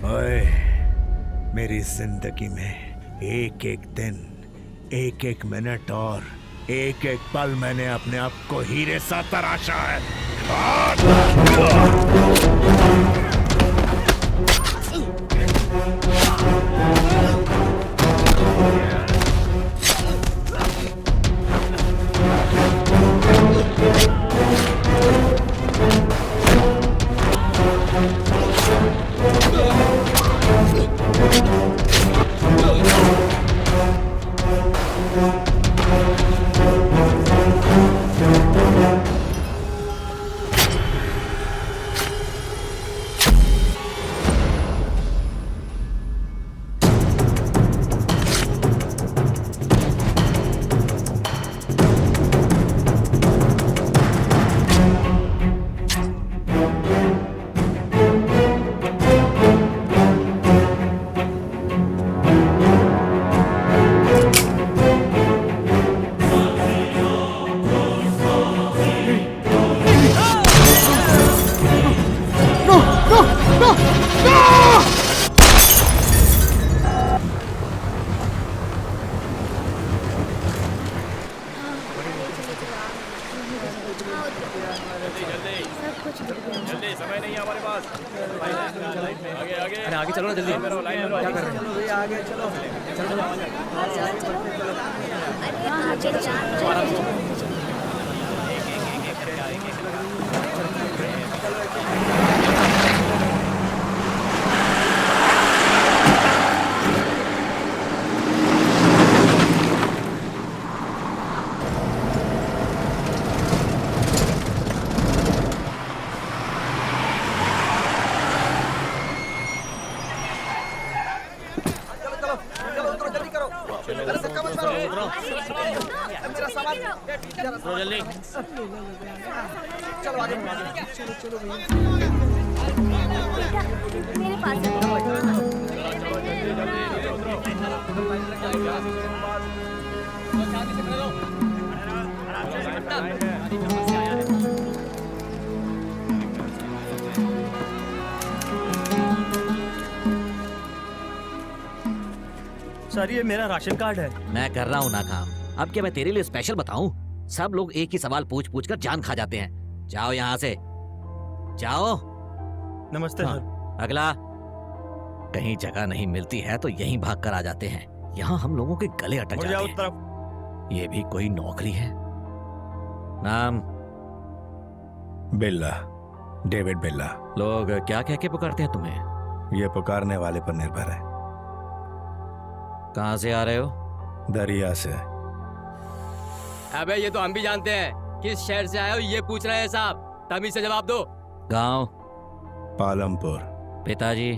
ओए, मेरी जिंदगी में एक एक दिन, एक एक मिनट और एक एक पल मैंने अपने आप को हीरे सा तराशा है। सर ये मेरा राशन कार्ड है। मैं कर रहा हूँ ना काम। अब क्या मैं तेरे लिए स्पेशल बताऊं? सब लोग एक ही सवाल पूछ पूछ कर जान खा जाते हैं। जाओ यहाँ से, जाओ। नमस्ते सर। अगला। कहीं जगह नहीं मिलती है तो यहीं भाग कर आ जाते हैं। यहाँ हम लोगों के गले अटक जाते हैं। तरफ। ये भी कोई नौकरी है? नाम? बिल्ला, डेविड बिल्ला। लोग क्या कह के पुकारते हैं तुम्हें? ये पुकारने वाले पर निर्भर है। कहाँ से आ रहे हो? दरिया से। अबे ये तो हम भी जानते हैं किस शहर से आए हो, ये पूछ रहे हैं साहब, तमीज से जवाब दो। गांव? पालमपुर। पिताजी?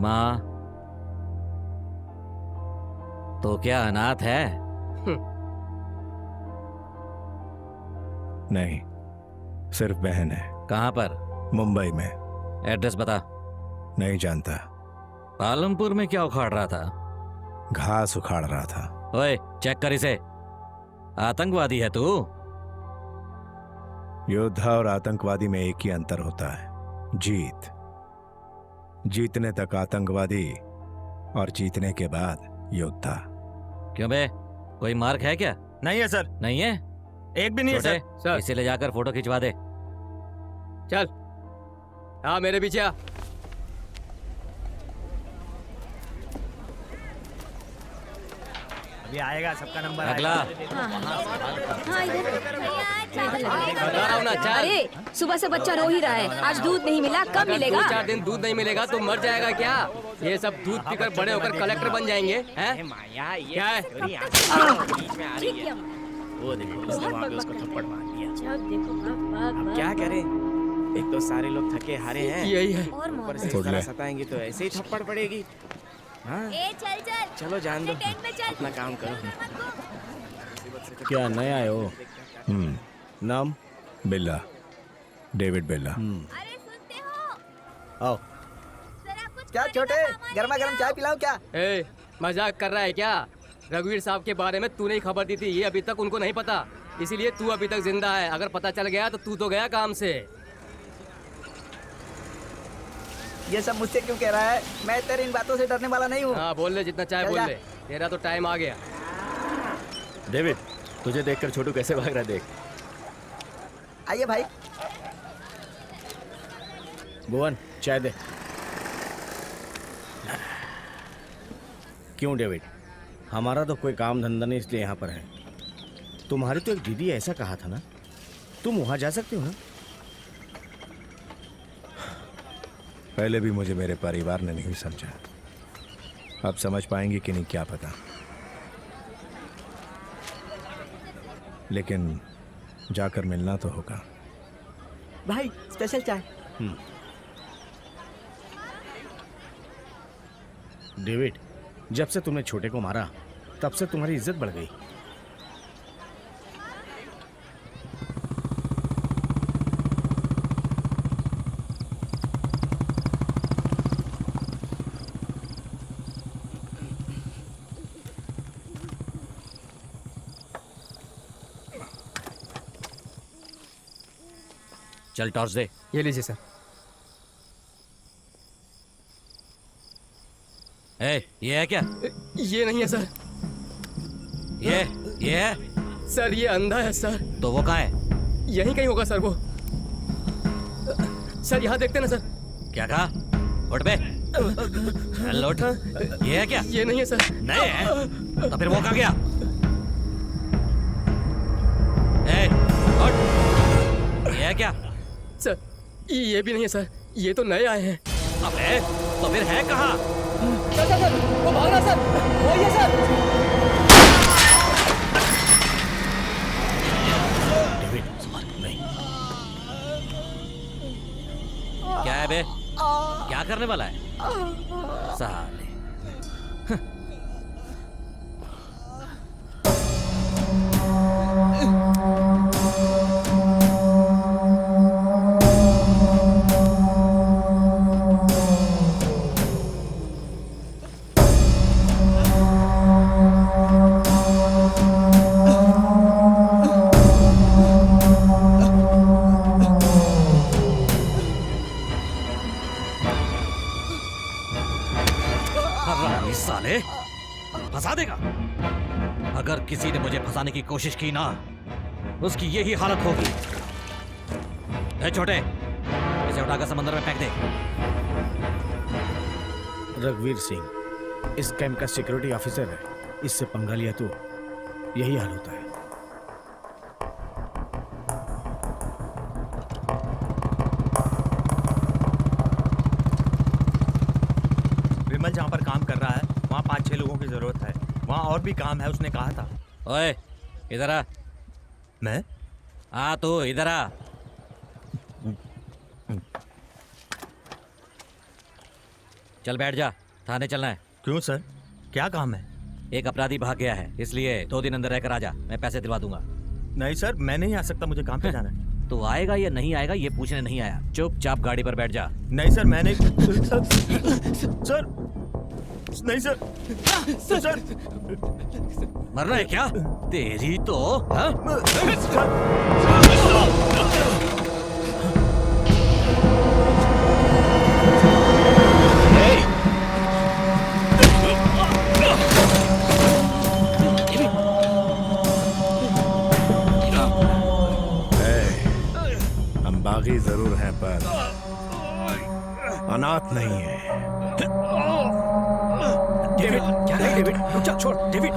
माँ? तो क्या अनाथ है? नहीं, सिर्फ बहन है। कहाँ पर? मुंबई में। एड्रेस बता। नहीं जानता। पालमपुर में क्या उखाड़ रहा था? घास उखाड़ रहा था। ओए चेक कर इसे। आतंकवादी है तू? योद्धा और आतंकवादी में एक ही अंतर होता है, जीत। जीतने तक आतंकवादी और जीतने के बाद योद्धा। क्यों बे, कोई मार्क है क्या? नहीं है सर। नहीं है? एक भी नहीं है छोटे, सर। इसे ले जाकर फोटो खिंचवा दे। चल, हाँ मेरे पीछे आ। अभी आएगा सबका नंबर। अगला। हाँ इधर बता रहा हूँ ना, चल। अरे सुबह से बच्चा रो ही रहा है, आज दूध नहीं मिला, कब अगर मिलेगा? 2-4 दिन दूध नहीं मिलेगा तो मर जाएगा क्या? ये सब दूध पीकर बड़े होकर कलेक्टर बन जाएंगे हैं? क्या है? ठीक है। वो देखो उसने वहाँ पे उसको थप्पड़ मार दिया। जब देखो अब क्या करें, एक तो सारे लोग थके हारे हैं, यही है। और ऊपर से छोड़ जरा ले। सताएंगे तो ऐसे ही थप्पड़ पड़ेगी। हाँ चल चल, चलो जान दो, अपना काम करो। क्या नए आए हो? नाम? बिल्ला, डेविड बिल्ला। अरे सुनते हो? आओ। जरा कुछ क्या छोटे, गर्मा गर्म चाय पिलाऊं क्या? ए, मजाक कर रहा है क्या? रघुवीर साहब के बारे में तूने ही खबर दी थी, ये अभी तक उनको नहीं पता, इसीलिए तू अभी तक जिंदा है। अगर पता चल गया तो तू तो गया काम से। ये सब मुझसे क्यों कह रहा है? मैं तेरी इन बातों से डरने वाला नहीं हूँ। हाँ बोल ले, जितना चाहे चल बोल जा। ले, तेरा तो टाइम आ गया। डेविड, तुझे देखकर छोटू कैसे भाग रहा है, देख। आइए भाई। भुवन, चाय दे। क्यों डेविड? हमारा तो कोई काम धंधा नहीं, इसलिए यहाँ पर है। तुम्हारी तो एक दीदी ऐसा कहा था ना, तुम वहाँ जा सकते हो ना? पहले भी मुझे मेरे परिवार ने नहीं समझा, अब समझ पाएंगे कि नहीं क्या पता, लेकिन जाकर मिलना तो होगा। भाई स्पेशल चाय। डेविड, जब से तुमने छोटे को मारा तब से तुम्हारी इज्जत बढ़ गई। चल टॉर्च दे। ये लीजिए सर। ये है क्या? ये नहीं है सर। ये है सर ये अंधा है सर। तो वो कहाँ है? यहीं कहीं होगा सर वो। सर यहाँ देखते ना सर। क्या कहा? उठ बे, चल उठ। ये है क्या? ये नहीं है सर। नहीं है तो फिर वो कहाँ गया? उठ। ये है क्या? सर ये भी नहीं है सर, ये तो नए आए हैं। अबे तो फिर है कहाँ? सर सर सर वो भाग रहा सर, वो ही है सर। डेविड, नहीं। क्या है बे? क्या करने वाला है साले? साले फंसा देगा। अगर किसी ने मुझे फंसाने की कोशिश की ना, उसकी यही हालत होगी। ए छोटे, इसे उठाकर समंदर में फेंक दे। रघुवीर सिंह इस कैंप का सिक्योरिटी ऑफिसर है, इससे पंगा लिया तो यही हाल होता है। विमल जहाँ पर काम कर रहा है वहाँ 5-6 लोगों की जरूरत है, वहाँ और भी काम है, उसने कहा था। ओए इधर आ। मैं? हाँ तू इधर आ। चल बैठ जा, थाने चलना है। क्यों सर, क्या काम है? एक अपराधी भाग गया है, इसलिए 2 दिन अंदर रहकर आ जा, मैं पैसे दिलवा दूंगा। नहीं सर, मैं नहीं आ सकता, मुझे काम पे जाना है। तू आएगा या नहीं आएगा ये पूछने नहीं आया, चुपचाप गाड़ी पर बैठ जा। नहीं सर, मैं नहीं। सर नहीं सर, सर मरना है क्या? तेरी तो हाँ? हम बागी जरूर हैं पर अनाथ नहीं है। डेविड, क्या है डेविड? रुक जा, छोड़ डेविड।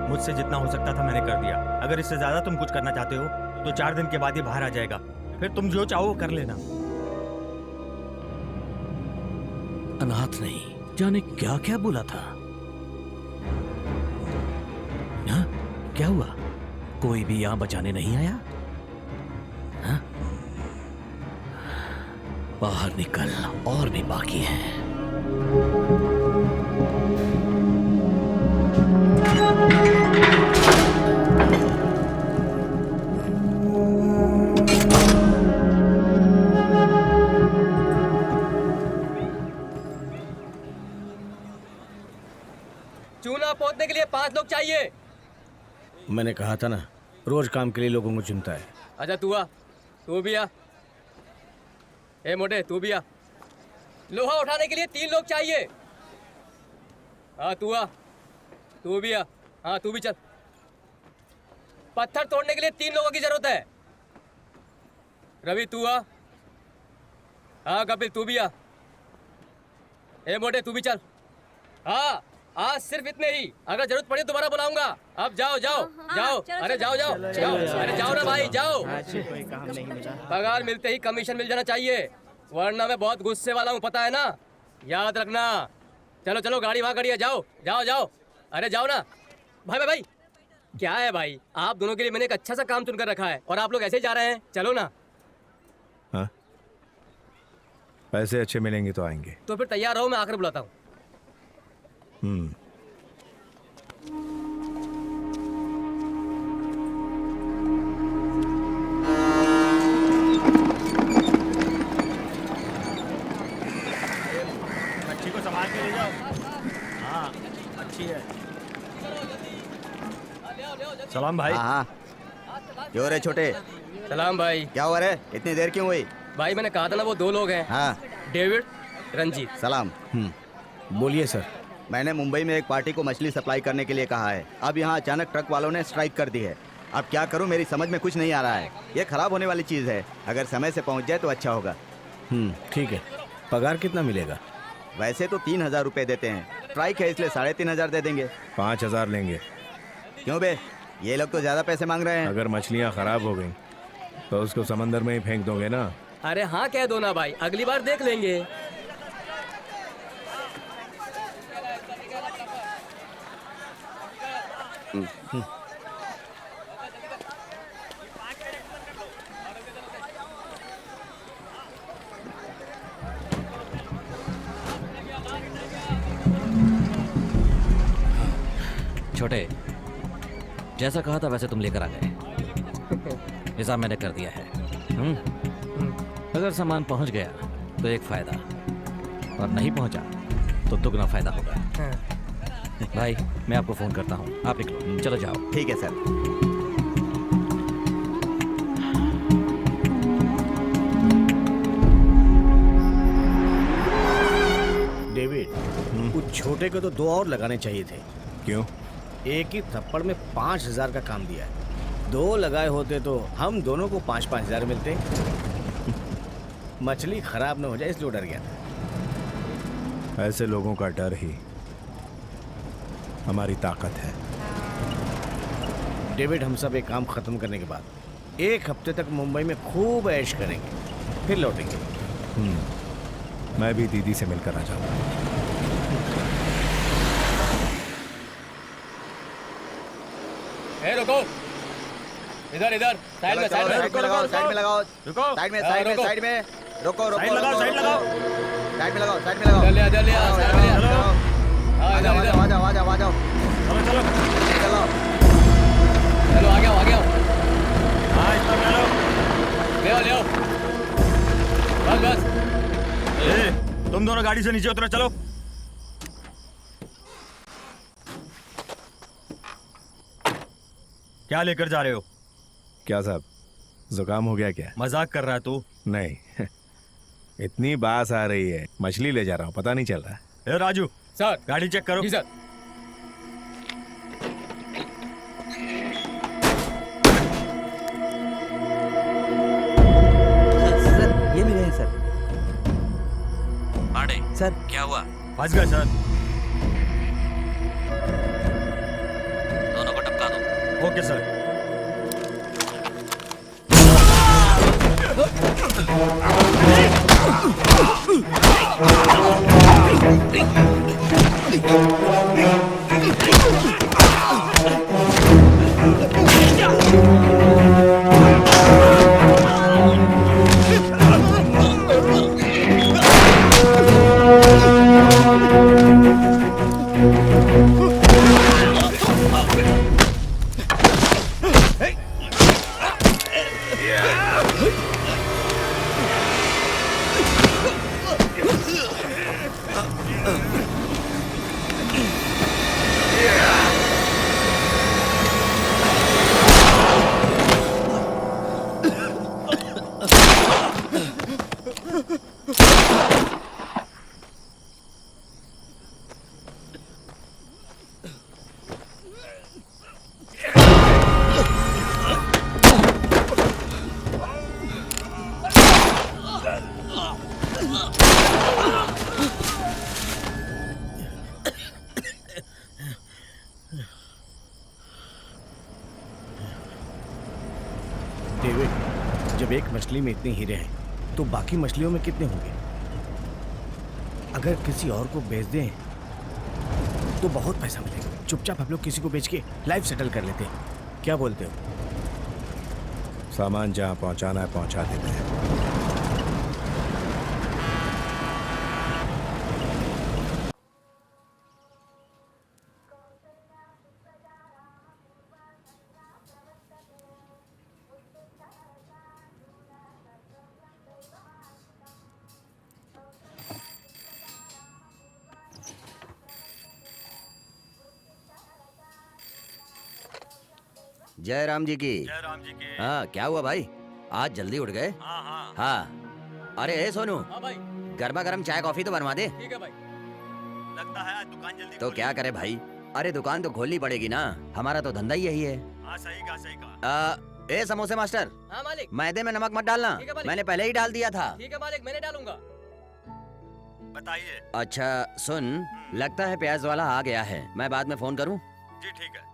मुझसे जितना हो सकता था मैंने कर दिया। अगर इससे ज्यादा तुम कुछ करना चाहते हो तो 4 दिन के बाद ये बाहर आ जाएगा, फिर तुम जो चाहो वो कर लेना। अनाथ नहीं, जाने क्या क्या बोला था। हाँ? क्या हुआ? कोई भी यहाँ बचाने नहीं आया? हाँ? बाहर निकल, और भी बाकी है। चूना पोतने के लिए 5 लोग चाहिए। मैंने कहा था ना, रोज काम के लिए लोगों को चुनता है। अच्छा तू आ, तू भी आ। ए मोटे तू भी आ। लोहा उठाने के लिए 3 लोग चाहिए। हाँ तू आ, तू भी आ। हाँ तू भी चल। पत्थर तोड़ने के लिए 3 लोगों की जरूरत है। रवि तू आ। हाँ कपिल तू भी आ। ए मोटे तू भी चल। हाँ आज सिर्फ इतने ही, अगर जरूरत पड़ी दोबारा बुलाऊंगा। अब जाओ जाओ जाओ। अरे जाओ जाओ जाओ। अरे जाओ ना भाई जाओ। पगार मिलते ही कमीशन मिल जाना चाहिए, वरना मैं बहुत गुस्से वाला हूँ, पता है ना, याद रखना। चलो चलो गाड़ी वहाँ खड़ी है, जाओ जाओ जाओ। अरे जाओ ना भाई भाई भाई। क्या है भाई, आप दोनों के लिए मैंने एक अच्छा सा काम चुनकर रखा है और आप लोग ऐसे ही जा रहे हैं। चलो ना। हाँ, पैसे अच्छे मिलेंगे तो आएंगे। तो फिर तैयार रहो, मैं आकर बुलाता हूँ। अच्छी को संभाल के ले जाओ। हाँ अच्छी है। सलाम भाई। हाँ क्यों रे छोटे, सलाम भाई। क्या हुआ रे, इतनी देर क्यों हुई? भाई मैंने कहा था ना वो 2 लोग हैं। हाँ डेविड, रंजीत। सलाम। बोलिए सर। मैंने मुंबई में एक पार्टी को मछली सप्लाई करने के लिए कहा है। अब यहाँ अचानक ट्रक वालों ने स्ट्राइक कर दी है। अब क्या करूँ, मेरी समझ में कुछ नहीं आ रहा है। ये खराब होने वाली चीज़ है, अगर समय से पहुँच जाए तो अच्छा होगा। ठीक है। पगार कितना मिलेगा? वैसे तो 3,000 रुपये देते हैं, स्ट्राइक है इसलिए 3,500 दे देंगे। 5,000 लेंगे। क्यों बे, ये लोग तो ज़्यादा पैसे मांग रहे हैं। अगर मछलियाँ खराब हो गई तो उसको समंदर में ही फेंक दोगे ना? अरे हाँ कह दो ना भाई, अगली बार देख लेंगे। छोटे, जैसा कहा था वैसे तुम लेकर आ गए। हिसाब मैंने कर दिया है। अगर सामान पहुंच गया तो एक फायदा, और नहीं पहुंचा तो दुगना फायदा होगा। भाई मैं आपको फोन करता हूँ, आप निकलो। चलो जाओ। ठीक है सर। डेविड, उस छोटे को तो 2 और लगाने चाहिए थे। क्यों? एक ही थप्पड़ में 5,000 का काम दिया है। 2 लगाए होते तो हम दोनों को 5-5 हज़ार मिलते। मछली खराब न हो जाए इसलिए डर गया था। ऐसे लोगों का डर ही हमारी ताकत है। डेविड, हम सब एक काम खत्म करने के बाद 1 हफ्ते तक मुंबई में खूब ऐश करेंगे, फिर लौटेंगे। मैं भी दीदी से मिलकर आ जाऊंगा। रुको, इधर इधर साइड में, साइड में साइड में लगाओ, साइड में लगाओ, रुको। साइड में, साइड में, रुको। साइड में। रुको रुको, साइड लगाओ, साइड लगाओ। साइड में लगाओ, साइड में लगाओ। इधर ले, आओ, साइड में ले। आओ, आओ। हाँ आ इधर जाओ, इधर। आ जाओ, आ जाओ, आ जाओ। चलो चलो चलो चलो आ गया, आ गया। हाँ इतना ले लो। ले आओ, ले आओ। बस बस। ए, तुम दोनों गाड़ी से नीचे उतरो, चलो। क्या लेकर जा रहे हो? क्या साहब, जुकाम हो गया क्या? मजाक कर रहा है तू? नहीं इतनी बास आ रही है, मछली ले जा रहा हूँ, पता नहीं चल रहा। ए राजू, सर। गाड़ी चेक करो। जी सर। सर, ये मिले हैं सर। पांडे, सर क्या हुआ? फंस गए सर। दोनों को टपका दो। Okay sir. डेविड, जब एक मछली में इतने हीरे हैं तो बाकी मछलियों में कितने होंगे? अगर किसी और को बेच दें तो बहुत पैसा मिलेगा। चुपचाप हम लोग किसी को बेच के लाइफ सेटल कर लेते हैं, क्या बोलते हो? सामान जहाँ पहुँचाना है पहुँचा देते हैं। जय राम जी की। जय राम जी की। हाँ, क्या हुआ भाई, आज जल्दी उठ गए? हाँ हाँ हाँ। अरे ए सोनू, हाँ भाई, गर्मा गर्म चाय कॉफी तो बनवा दे। ठीक है भाई। लगता है आज दुकान जल्दी तो क्या करे भाई, अरे दुकान तो खोलनी पड़ेगी ना, हमारा तो धंधा ही यही है। हाँ सही कहा। ए समोसे मास्टर, हाँ मालिक। मैदे में नमक मत डालना, ठीक है मालिक। मैंने पहले ही डाल दिया था। ठीक है मालिक, मैंने डालूंगा। बताइए। अच्छा सुन, लगता है प्याज वाला आ गया है, मैं बाद में फोन करूँ? जी ठीक है।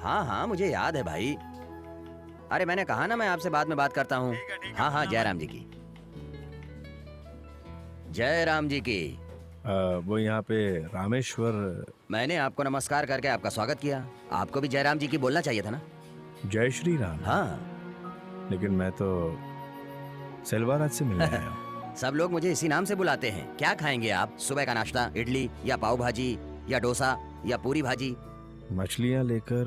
हाँ हाँ मुझे याद है भाई, अरे मैंने कहा ना मैं आपसे बाद में बात करता हूँ। ठीक है, हाँ हाँ जय राम जी की। जय राम जी की। वो यहाँ पे रामेश्वर। मैंने आपको नमस्कार करके आपका स्वागत किया, आपको भी जय राम जी की बोलना चाहिए था ना। जय श्री राम। हाँ, लेकिन मैं तो सेल्वाराज से मिलने आया हूँ। सब लोग मुझे इसी नाम से बुलाते हैं। क्या खाएंगे आप? सुबह का नाश्ता इडली या पाव भाजी या डोसा या पूरी भाजी? मछलियाँ लेकर।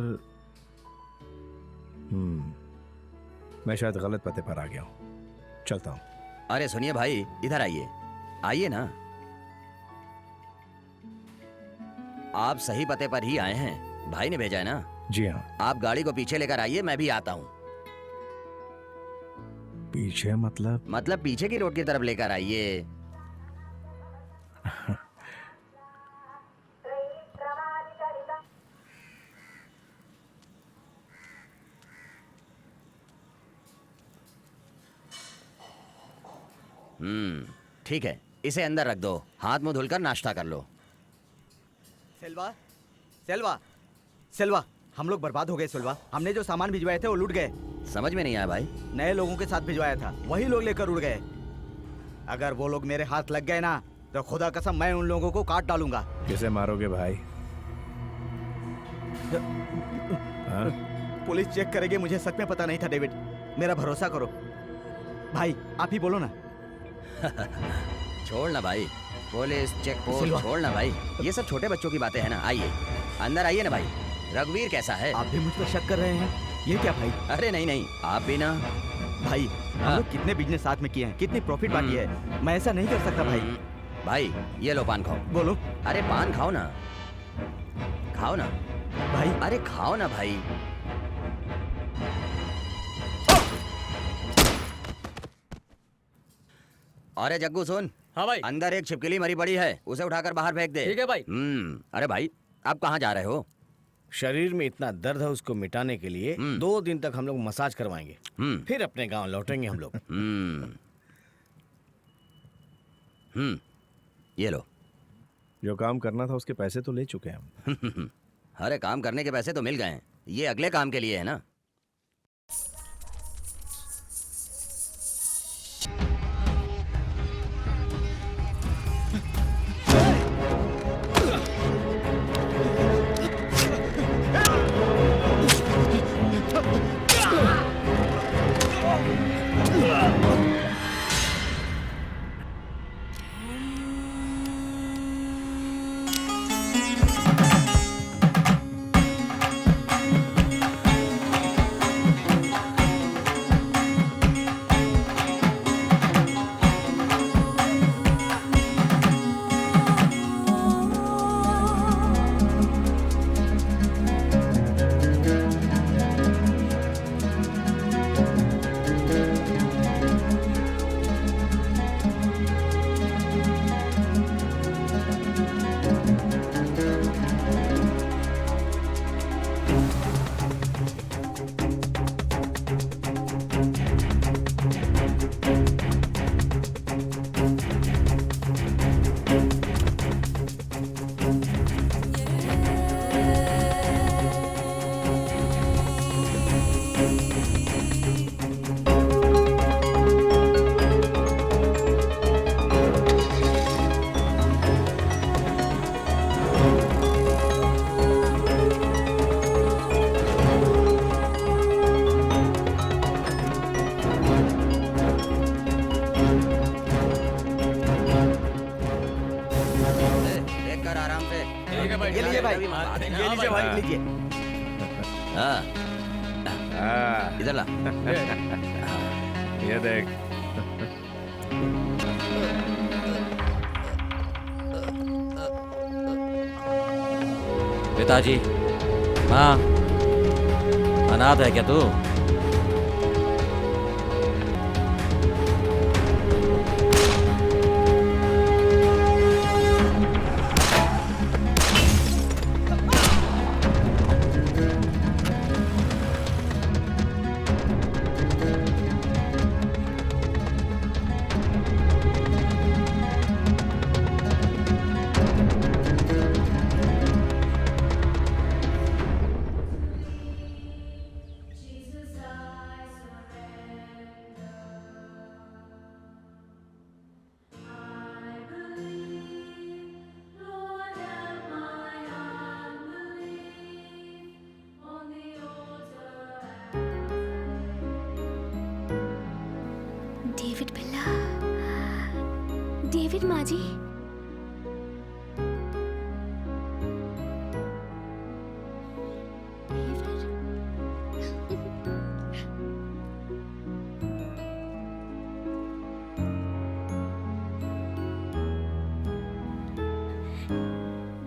मैं शायद गलत पते पर आ गया हूँ, चलता हूँ। अरे सुनिए भाई, इधर आइए, आइए ना। आप सही पते पर ही आए हैं, भाई ने भेजा है ना। जी हाँ। आप गाड़ी को पीछे लेकर आइए, मैं भी आता हूँ। पीछे मतलब? पीछे की रोड की तरफ लेकर आइए। ठीक है, इसे अंदर रख दो, हाथ मुंह धुलकर नाश्ता कर लो। सेल्वा, सेल्वा, सेल्वा, हम लोग बर्बाद हो गए सेल्वा। हमने जो सामान भिजवाए थे वो लूट गए। समझ में नहीं आया भाई। नए लोगों के साथ भिजवाया था, वही लोग लेकर उड़ गए। अगर वो लोग मेरे हाथ लग गए ना तो खुदा कसम मैं उन लोगों को काट डालूंगा। किसे मारोगे भाई? हाँ? पुलिस चेक करेगी, मुझे सच में पता नहीं था डेविड, मेरा भरोसा करो भाई, आप ही बोलो ना। छोड़ ना भाई, पुलिस चेक पोस्ट छोड़ ना भाई, ये सब छोटे बच्चों की बातें हैं ना। आइए अंदर आइए ना भाई। रघुवीर कैसा है? आप भी मुझ पर शक कर रहे हैं? ये क्या भाई? अरे नहीं नहीं, आप भी ना। भाई हम लोग कितने बिजनेस साथ में किए हैं, कितनी प्रॉफिट बांटी है, मैं ऐसा नहीं कर सकता भाई। भाई ये लो पान खाओ। बोलो। अरे पान खाओ ना, खाओ ना भाई। अरे खाओ ना भाई। अरे जग्गू सुन। हाँ भाई। अंदर एक छिपकली मरी पड़ी है, उसे उठाकर बाहर फेंक दे। ठीक है भाई। अरे भाई आप कहाँ जा रहे हो? शरीर में इतना दर्द है, उसको मिटाने के लिए 2 दिन तक हम लोग मसाज करवाएंगे, फिर अपने गांव लौटेंगे हम लोग। ये लो। जो काम करना था उसके पैसे तो ले चुके हैं हम। अरे काम करने के पैसे तो मिल गए हैं, ये अगले काम के लिए है ना। ये लीजिए भाई, ये लीजिए भाई, लीजिए। हाँ, हाँ, इधर ला। ये देख। पिताजी, माँ, अनाथ है क्या तू? डेविड बिल्ला, डेविड माँ जी।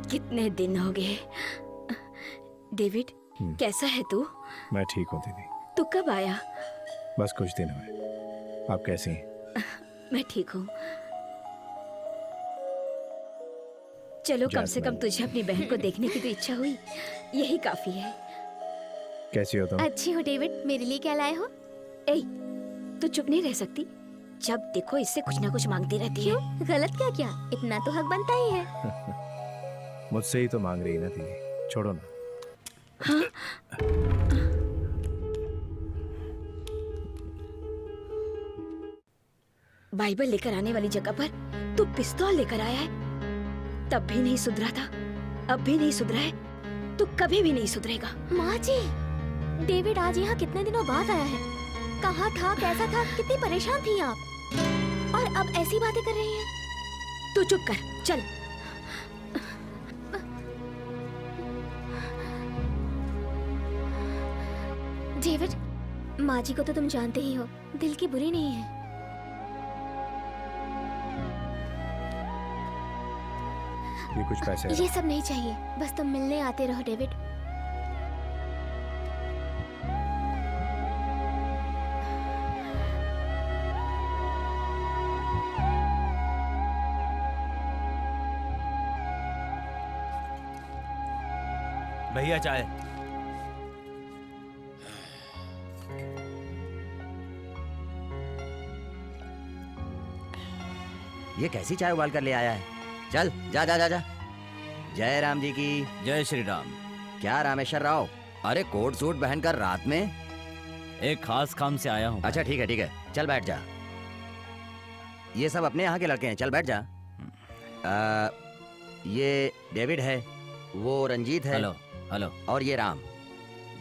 कितने दिन हो गए। डेविड, कैसा है तू? मैं ठीक हूँ दीदी, तू कब आया? बस कुछ दिन हुए। आप कैसी हैं? मैं ठीक हूँ। चलो, कम से कम तुझे अपनी बहन को देखने की तो इच्छा हुई, यही काफी है। कैसी हो तुम? अच्छी हो डेविड, मेरे लिए क्या लाए हो? ए, तू चुप नहीं रह सकती। जब देखो इससे कुछ ना कुछ मांगती रहती है। क्यों? गलत क्या किया? इतना तो हक बनता ही है। मुझसे ही तो मांग रही है ना दीदी, छोड़ो ना। हाँ? बाइबल लेकर आने वाली जगह पर तू पिस्तौल लेकर आया है। तब भी नहीं सुधरा था, अब भी नहीं सुधरा है, तू कभी भी नहीं सुधरेगा। माँ जी, डेविड आज यहाँ कितने दिनों बाद आया है। कहाँ था, कैसा था, कितनी परेशान थी आप, और अब ऐसी बातें कर रही हैं। तू चुप कर, चल। डेविड, माँ जी को तो तुम जानते ही हो, दिल की बुरी नहीं है। ये कुछ पैसे ये सब नहीं चाहिए, बस तुम मिलने आते रहो डेविड। भैया चाय। ये कैसी चाय उबाल कर ले आया है? चल जा जा जा जा। जय राम जी की। जय श्री राम। क्या रामेश्वर राव, अरे कोट सूट पहनकर रात में? एक खास काम से आया हूँ। अच्छा ठीक है, चल बैठ जा। ये सब अपने यहाँ के लड़के हैं, चल बैठ जा। ये डेविड है, वो रंजीत है। Hello hello. और ये राम।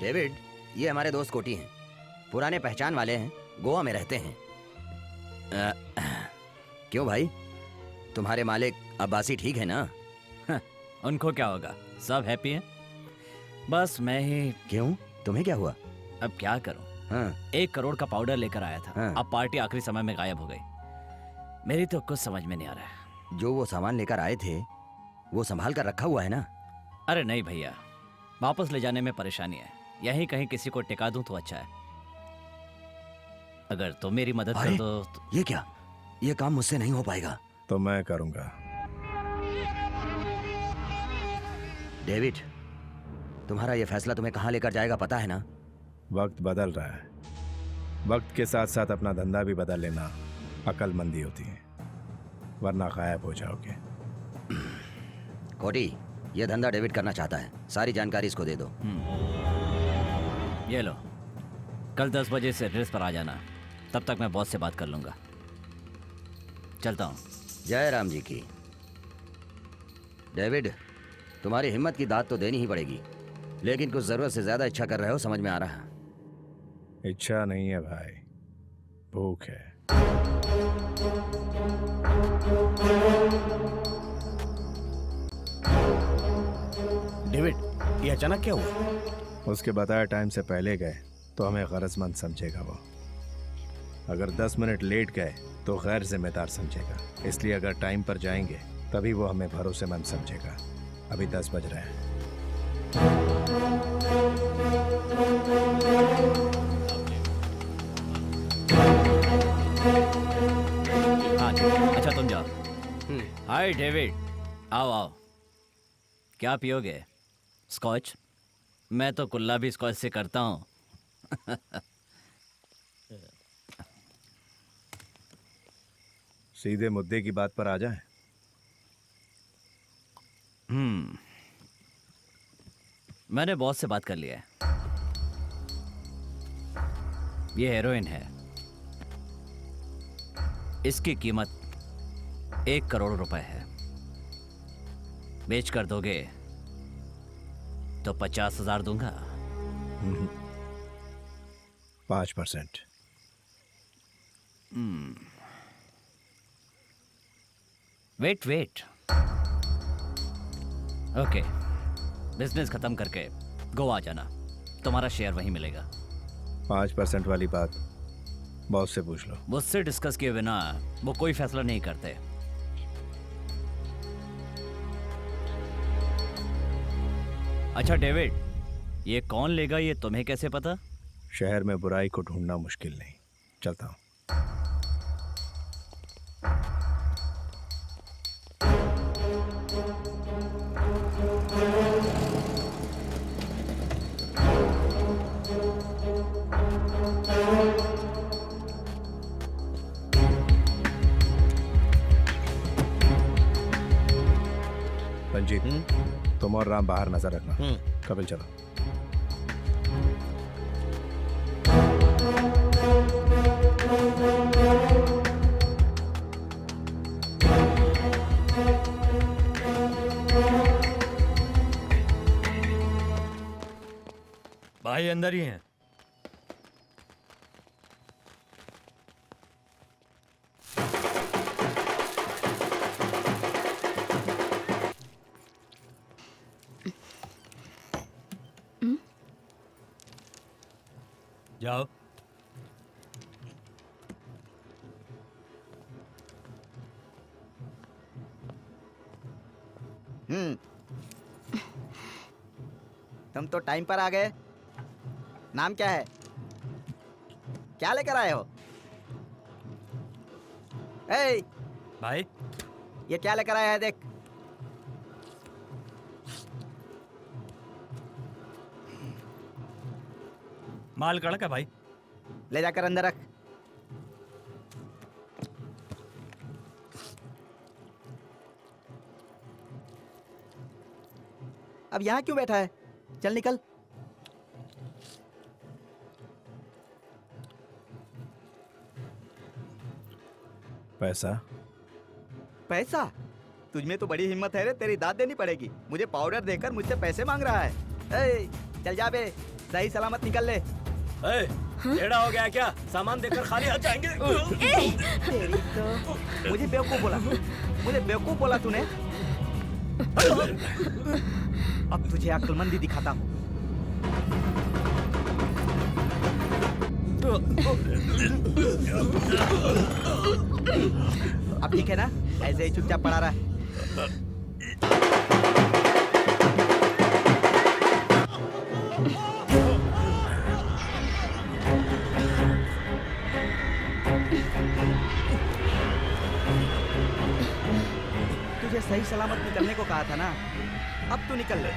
डेविड, ये हमारे दोस्त कोटी हैं, पुराने पहचान वाले हैं, गोवा में रहते हैं। क्यों भाई, तुम्हारे मालिक अब्बासी ठीक है ना? उनको क्या होगा, सब हैप्पी हैं। बस मैं ही। क्यों, तुम्हें क्या हुआ? अब क्या करूं? हाँ। 1 करोड़ का पाउडर लेकर आया था। हाँ। अब पार्टी आखिरी समय में गायब हो गई। मेरी तो कुछ समझ में नहीं आ रहा है। जो वो सामान लेकर आए थे वो संभाल कर रखा हुआ है ना? अरे नहीं भैया, वापस ले जाने में परेशानी है। यहीं कहीं किसी को टिका दूं तो अच्छा है। अगर तुम मेरी मदद कर दो तो... ये क्या, ये काम मुझसे नहीं हो पाएगा। तो मैं करूंगा। डेविड, तुम्हारा ये फैसला तुम्हें कहाँ लेकर जाएगा पता है ना? वक्त बदल रहा है, वक्त के साथ साथ अपना धंधा भी बदल लेना अक्लमंदी होती है, वरना गायब हो जाओगे। कोटी, ये धंधा डेविड करना चाहता है, सारी जानकारी इसको दे दो। ये लो, कल 10 बजे से एड्रेस पर आ जाना, तब तक मैं बॉस से बात कर लूंगा। चलता हूँ। जय राम जी की। डेविड, तुम्हारी हिम्मत की दाद तो देनी ही पड़ेगी, लेकिन कुछ जरूरत से ज्यादा इच्छा कर रहे हो, समझ में आ रहा है। इच्छा नहीं है भाई, भूख है। अचानक क्या हुआ? उसके बताए टाइम से पहले गए तो हमें गरजमंद समझेगा वो। अगर 10 मिनट लेट गए तो गैर जिम्मेदार समझेगा। इसलिए अगर टाइम पर जाएंगे तभी वो हमें भरोसेमंद समझेगा। अभी 10 बज रहे हैं। हाँ जी, अच्छा तुम जाओ। हाय डेविड, आओ आओ। क्या पियोगे? स्कॉच? मैं तो कुल्ला भी स्कॉच से करता हूँ। सीधे मुद्दे की बात पर आ जाएं। मैंने बॉस से बात कर लिया है। ये हेरोइन है। इसकी कीमत 1 करोड़ रुपए है। बेच कर दोगे तो 50,000 दूंगा। 5%। Wait wait. ओके, बिजनेस खत्म करके गोवा जाना, तुम्हारा शेयर वहीं मिलेगा। 5% वाली बात बॉस से पूछ लो। मुझसे डिस्कस किए बिना वो कोई फैसला नहीं करते। अच्छा डेविड, ये कौन लेगा ये तुम्हें कैसे पता? शहर में बुराई को ढूंढना मुश्किल नहीं। चलता हूँ। रंजीत, तुम और राम बाहर नजर रखना। कपिल चलो। भाई अंदर ही हैं। जाओ। तुम तो टाइम पर आ गए। नाम क्या है? क्या लेकर आए हो? ए, भाई ये क्या लेकर आया है देख। माल कड़क है भाई। ले जाकर अंदर रख। अब यहाँ क्यों बैठा है? चल निकल। पैसा? पैसा? तुझमें तो बड़ी हिम्मत है रे, तेरी दाद देनी पड़ेगी। मुझे पाउडर देकर मुझसे पैसे मांग रहा है। ए, चल जा बे, सही सलामत निकल ले। टेढ़ा हो गया क्या? सामान देकर खाली हाथ जाएंगे? तेरी तो मुझे बेवकूफ बोला। मुझे बेवकूफ बोला तूने। अब तुझे अक्लमंदी दिखाता हूँ। अब ठीक है ना? ऐसे ही चुपचाप पड़ा रहा है। तुझे सही सलामत निकलने को कहा था ना। अब तू निकल ले।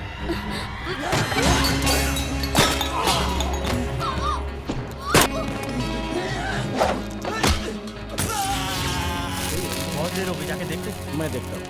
बहुत देर हो गई, जाके देखते। मैं देखता हूँ।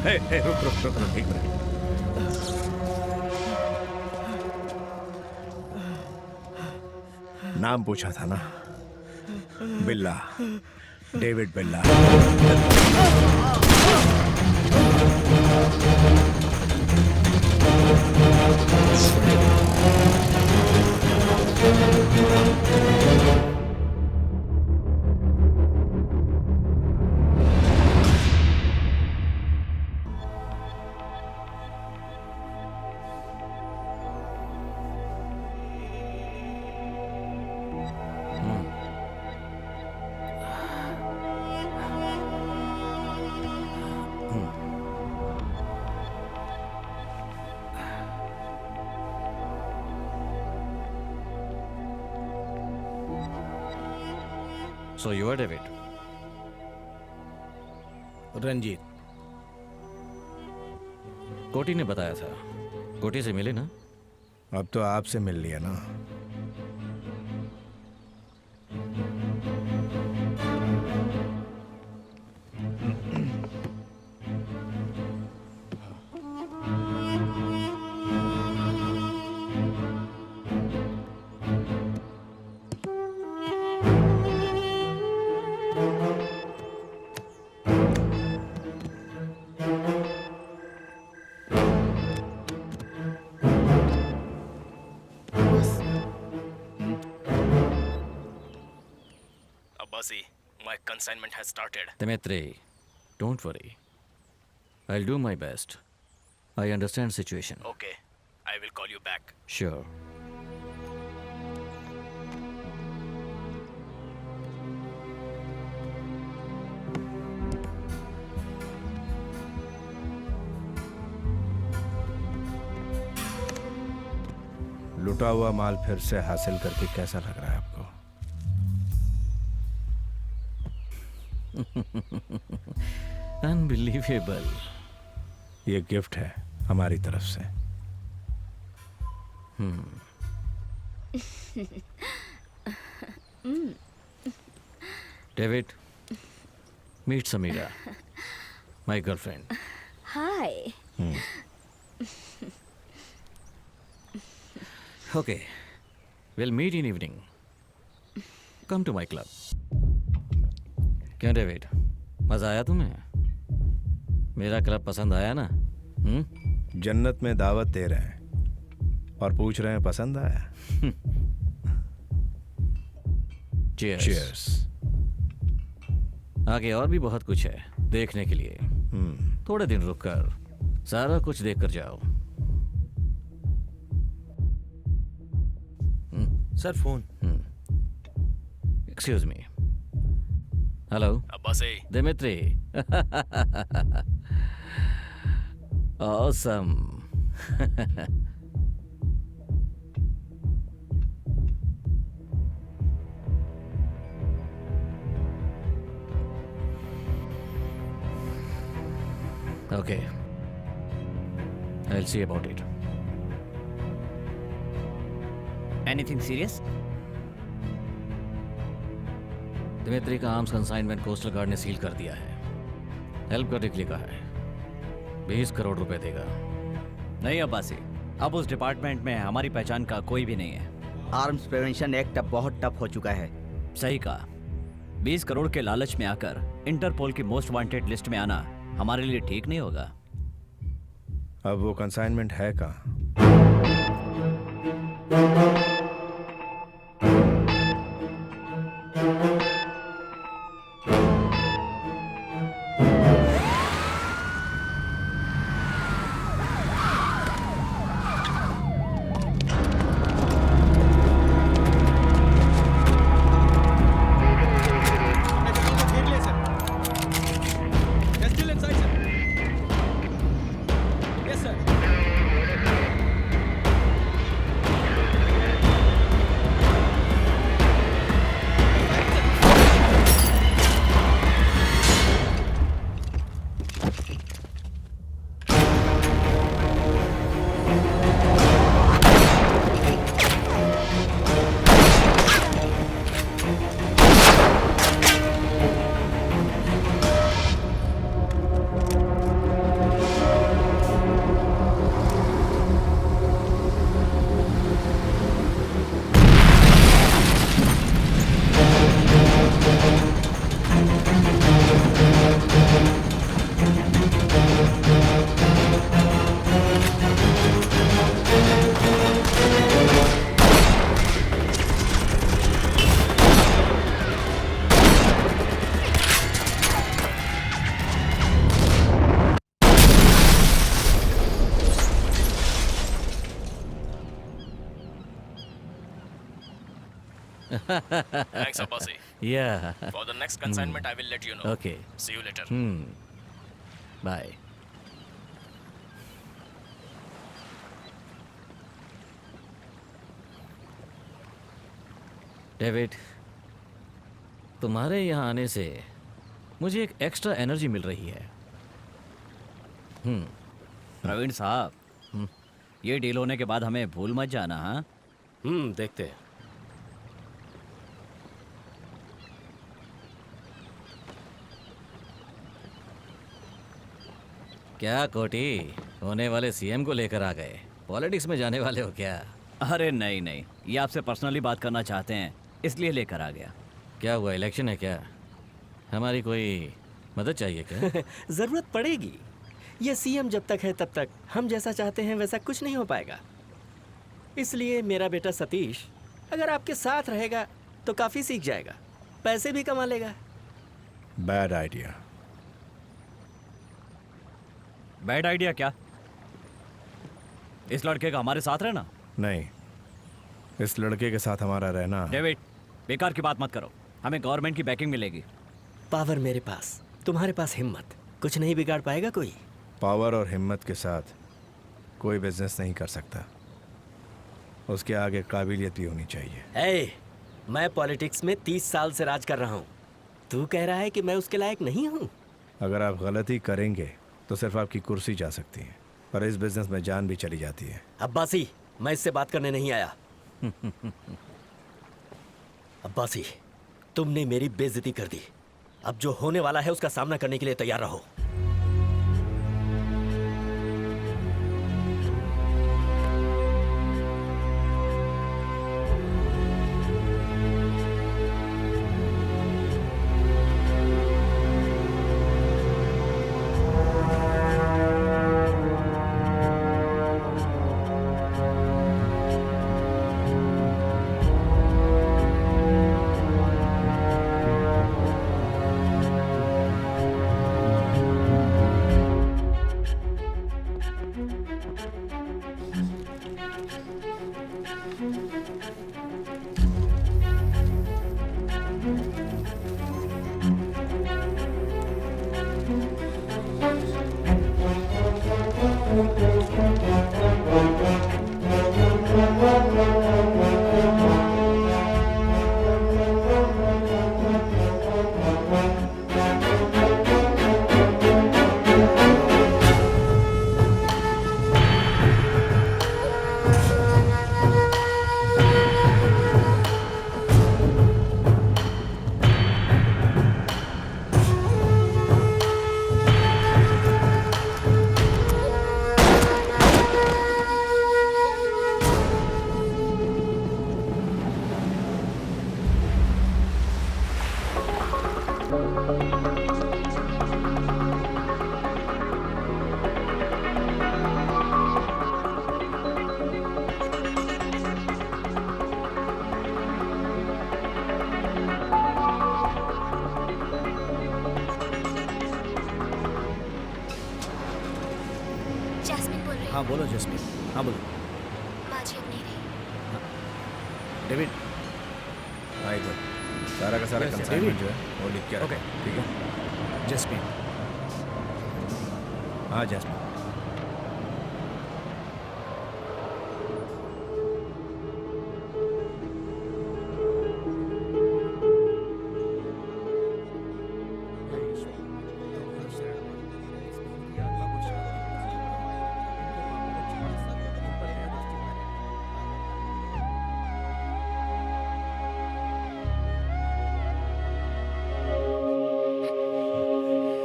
रुक रुक रुक रुक, एक मिनट। नाम पूछा था ना, बिल्ला, डेविड बिल्ला। So you are David. Ranjit, कोटी ने बताया था। कोटी से मिले ना? अब तो आपसे मिल लिया ना। Abbasi, my consignment has started. Dimitri, don't worry. I'll do my best. I understand situation. Okay, I will call you back. Sure. लुटा हुआ माल फिर से हासिल करके कैसा लग रहा है आपको? Unbelievable. ये गिफ्ट है हमारी तरफ से। David, meet Samira, my girlfriend. Hi. Okay, we'll meet in evening. Come to my club. क्यों डेविड, मजा आया तुम्हें? मेरा क्लब पसंद आया ना? जन्नत में दावत दे रहे हैं और पूछ रहे हैं पसंद आया? Cheers. Cheers. आगे और भी बहुत कुछ है देखने के लिए। थोड़े दिन रुककर सारा कुछ देख कर जाओ। Sir phone. Excuse me. Hello Abbasi, Dmitri. Awesome. Okay. I'll see about it. Anything serious? Dmitri का आर्म्स कंसाइनमेंट कोस्टल गार्ड ने सील कर दिया है। हेल्प करने के लिए कहा है। 20 करोड़ रुपए देगा। नहीं अब्बासी, अब उस डिपार्टमेंट में हमारी पहचान का कोई भी नहीं है। आर्म्स प्रिवेंशन एक्ट अब बहुत टफ हो चुका है। सही कहा। 20 करोड़ के लालच में आकर इंटरपोल की मोस्ट वांटेड लिस्ट में आना हमारे लिए ठीक नहीं होगा। अब वो कंसाइनमेंट है कहाँ? Thanks, Abbasi. Yeah. For the next consignment, I will let you know. Okay. See you later. Bye. David, तुम्हारे यहाँ आने से मुझे एक एक्स्ट्रा एनर्जी मिल रही है। प्रवीण साहब, ये डील होने के बाद हमें भूल मत जाना। हाँ, देखते हैं। क्या कोटी, होने वाले सीएम को लेकर आ गए? पॉलिटिक्स में जाने वाले हो क्या? अरे नहीं नहीं, ये आपसे पर्सनली बात करना चाहते हैं, इसलिए लेकर आ गया। क्या हुआ, इलेक्शन है क्या? हमारी कोई मदद चाहिए क्या? जरूरत पड़ेगी। ये सीएम जब तक है तब तक हम जैसा चाहते हैं वैसा कुछ नहीं हो पाएगा। इसलिए मेरा बेटा सतीश अगर आपके साथ रहेगा तो काफी सीख जाएगा, पैसे भी कमा लेगा। Bad idea. बैड आइडिया क्या? इस लड़के का हमारे साथ रहना? नहीं, इस लड़के के साथ हमारा रहना। डेविड, बेकार की बात मत करो, हमें गवर्नमेंट की बैकिंग मिलेगी। पावर मेरे पास, तुम्हारे पास हिम्मत, कुछ नहीं बिगाड़ पाएगा कोई। पावर और हिम्मत के साथ कोई बिजनेस नहीं कर सकता, उसके आगे काबिलियत भी होनी चाहिए। मैं पॉलिटिक्स में 30 साल से राज कर रहा हूँ, तू कह रहा है कि मैं उसके लायक नहीं हूँ? अगर आप गलती करेंगे तो सिर्फ आपकी कुर्सी जा सकती है, पर इस बिजनेस में जान भी चली जाती है। अब्बासी, मैं इससे बात करने नहीं आया। अब्बासी, तुमने मेरी बेइज्जती कर दी, अब जो होने वाला है उसका सामना करने के लिए तैयार रहो। हाँ बोलो जसमीन। हाँ बोलो। माँ जी अब नहीं रही। डेविड, आई गो सारा का सारा कंसाइनमेंट जो है वो लिख के रखो, ठीक है? जसमीन। हाँ जैस्मिन।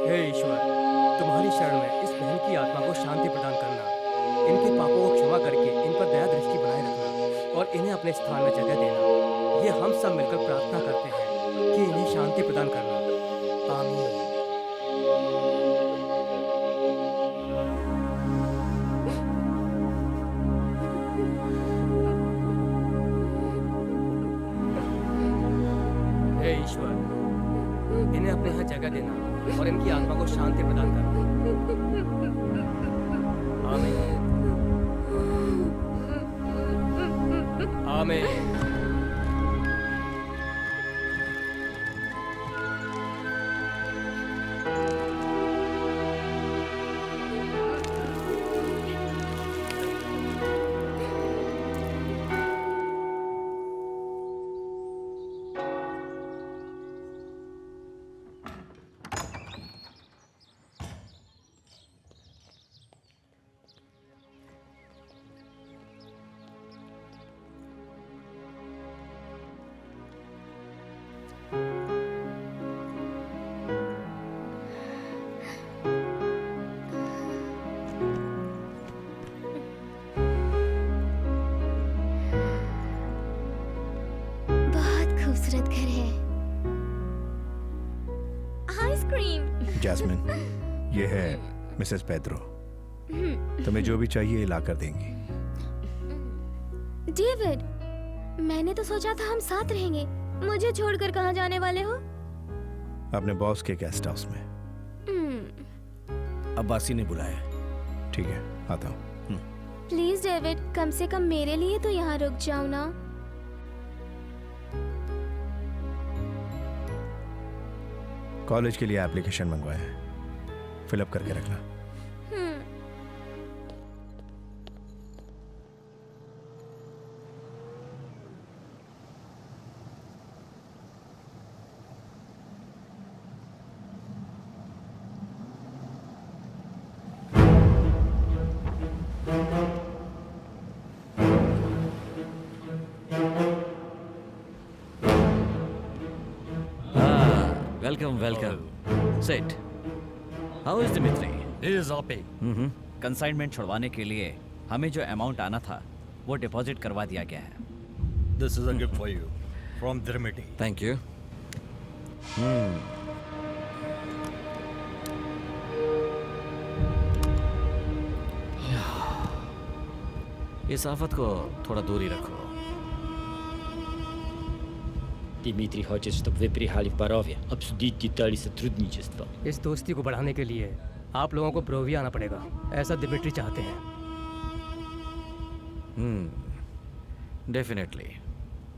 हे ईश्वर, तुम्हारी शरण में इस बहन की आत्मा को शांति प्रदान करना, इनके पापों को क्षमा करके इन पर दया दृष्टि बनाए रखना और इन्हें अपने स्थान में जगह देना। ये हम सब मिलकर प्रार्थना करते हैं कि इन्हें शांति प्रदान करना। आमीन। हे ईश्वर, इन्हें अपने यहाँ जगह देना और इनकी आत्मा को शांति प्रदान करना। आमीन। आमीन। जैस्मिन, ये है मिसेस पेड्रो। तुम्हें जो भी चाहिए ला कर देंगी। डेविड, मैंने तो सोचा था हम साथ रहेंगे। मुझे छोड़कर कहाँ जाने वाले हो? अपने बॉस के गेस्ट हाउस में। अब्बासी ने बुलाया। ठीक है, आता हूँ। प्लीज डेविड, कम से कम मेरे लिए तो यहाँ रुक जाओ ना। कॉलेज के लिए एप्लीकेशन मंगवाया है, फिलअप करके रखना। Welcome welcome. Sit. How is Dmitri? He is happy. Consignment छुड़वाने के लिए हमें जो अमाउंट आना था वो डिपॉजिट करवा दिया गया है। This is a gift for you from Dimitri. Thank you. इस आफत को थोड़ा दूर ही रखो। Дмитрий хочет, чтобы вы приехали в Боровье, обсудить детали сотрудничества. इस दोस्ती को बढ़ाने के लिए आप लोगों को बोरोविया आना पड़ेगा, ऐसा दिमित्री चाहते हैं। डेफिनेटली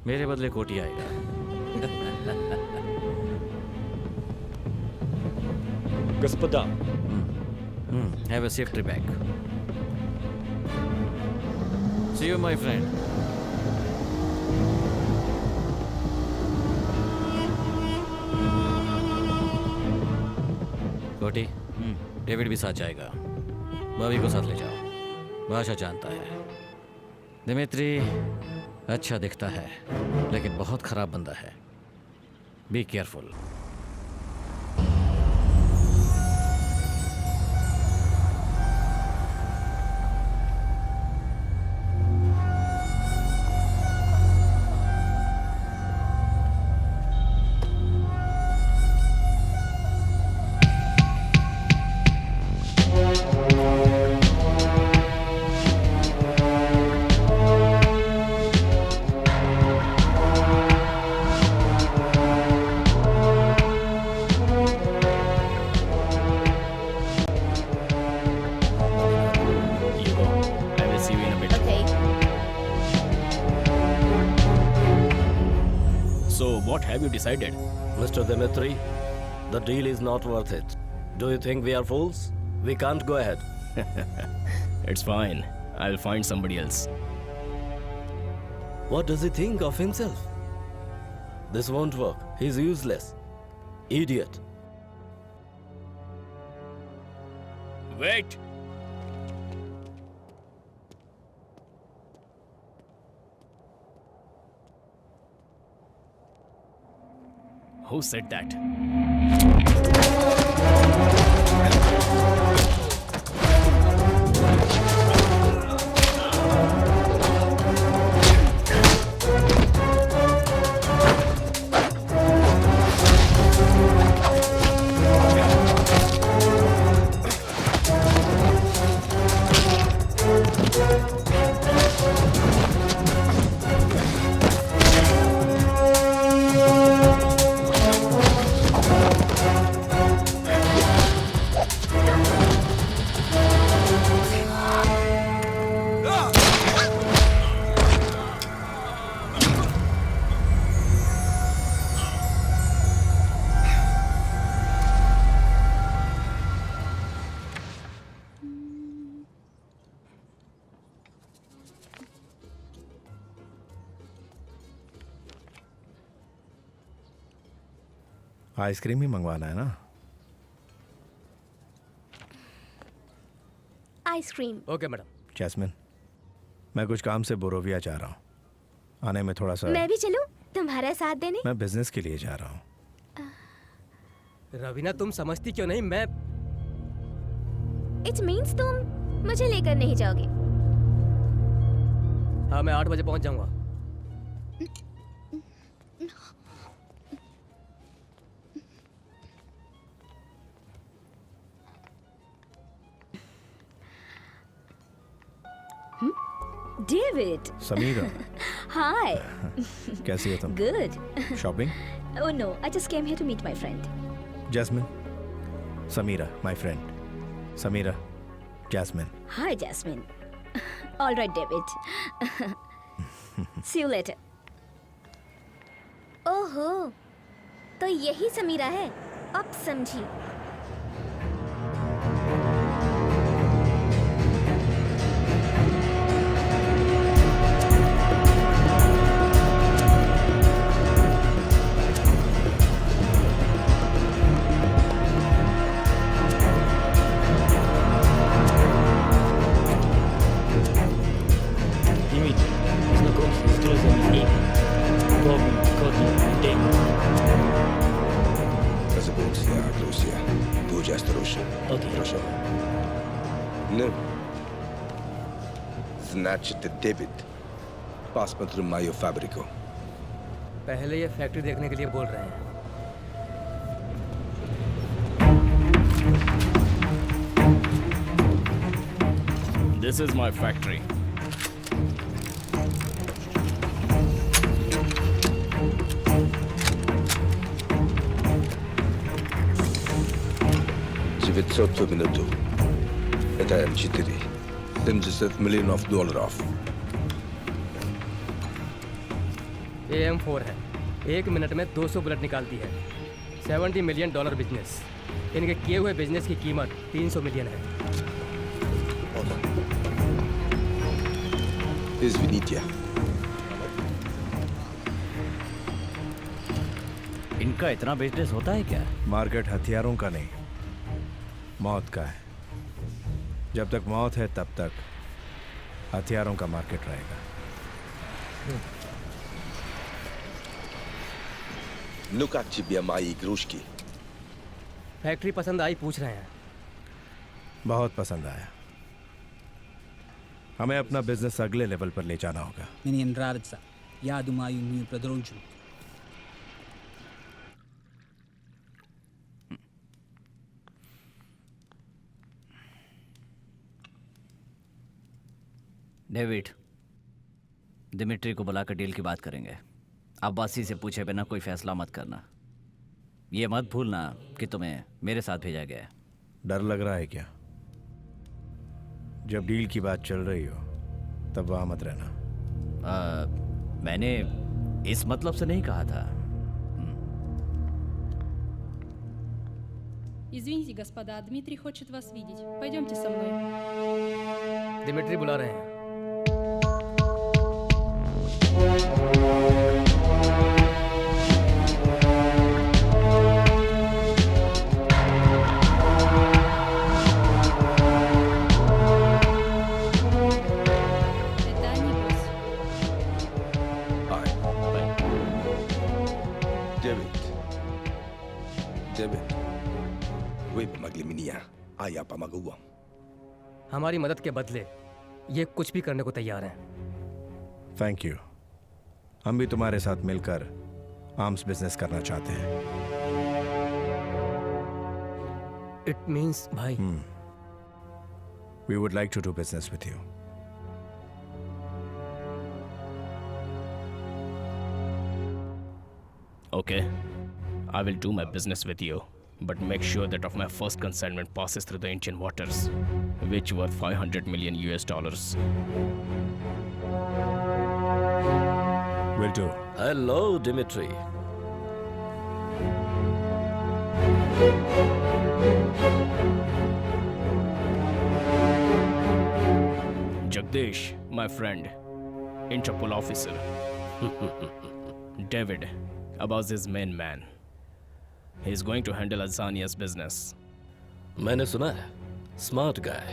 मेरे बदले कोटी आएगा। Господа, have a safe trip back. See you my friend. Koti, David भी साथ जाएगा। भाभी को साथ ले जाओ, भाषा जानता है। दिमित्री अच्छा दिखता है लेकिन बहुत खराब बंदा है। Be careful. what have you decided? Mr. Dimitri, the deal is not worth it. Do you think we are fools? We can't go ahead. It's fine. I'll find somebody else. What does he think of himself? This won't work. He's useless. Idiot. Wait! Who said that? Ice cream ही मंगवाना है ना? Ice cream. Okay madam. Jasmine, मैं कुछ काम से बोरोविया जा रहा हूँ। आने में थोड़ा सा। मैं भी चलूं तुम्हारा साथ देने? मैं बिजनेस के लिए जा रहा हूँ। रवीना, तुम समझती क्यों नहीं? मैं इट मीन्स तुम मुझे लेकर नहीं जाओगे? हाँ, मैं 8 बजे पहुंच जाऊंगा। डेविड। समीरा, हाय। कैसी हो तुम? Good. Shopping? Oh no, I just came here to meet my friend. Jasmine, Sameera, my friend. Sameera, Jasmine. Hi, Jasmine. All right, David. See you later. ओहो, तो यही समीरा है, अब समझी। Дмитрий, знакомься с друзьями Ник, Бобби, Коди и Дэнни. Забудьте, Лусия. Будь осторожен. Окей. Хорошо. Ну, значит, Дэвид, посмотрим мою фабрику. पहले ये फैक्ट्री देखने के लिए बोल रहे हैं। This is my factory. $900 в минуту. Это М4. $70 миллионов долларов. ये M4 है, 1 मिनट में 200 बुलेट निकालती है। $70 मिलियन बिजनेस। इनके किए हुए बिजनेस की कीमत 300 मिलियन है। Извините. इनका इतना बिजनेस होता है क्या? मार्केट हथियारों का नहीं, मौत का है। जब तक मौत है तब तक हथियारों का मार्केट रहेगा। Ну как тебе мои игрушки? फैक्ट्री पसंद आई पूछ रहे हैं। बहुत पसंद आया। हमें अपना बिजनेस अगले लेवल पर ले जाना होगा। Мне нравится. Я думаю, мы продолжим. डेविड, दिमिट्री को बुलाकर डील की बात करेंगे। अब्बासी से पूछे बिना कोई फैसला मत करना। ये मत भूलना कि तुम्हें मेरे साथ भेजा गया है। डर लग रहा है क्या? जब डील की बात चल रही हो तब वहां मत रहना। मैंने इस मतलब से नहीं कहा था। Извините, господа, Дмитрий хочет вас видеть. Пойдемте со мной. दिमिट्री बुला रहे हैं। Это они, босс. Hi. David, вы помогли мне, а я помогу вам. हमारी मदद के बदले ये कुछ भी करने को तैयार हैं। Thank you. हम भी तुम्हारे साथ मिलकर आर्म्स बिजनेस करना चाहते हैं। इट मीन्स भाई, we would like to do business with you. Okay, I will do my business with you, but make sure that of my first consignment passes through the Indian waters, which worth $500 million. Will do. Hello, Dimitri. Jagdish, my friend, Interpol officer. David, about this main man. He's going to handle Azania's business. मैंने सुना है, smart guy.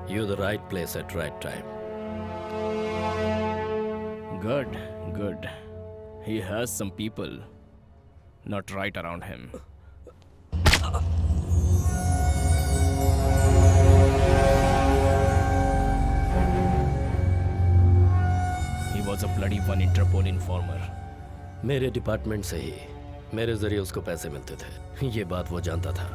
You're the right place at right time. Good, good. He has some people not right around him. He was a bloody one Interpol informer. मेरे department से ही मेरे जरिए उसको पैसे मिलते थे, ये बात वो जानता था।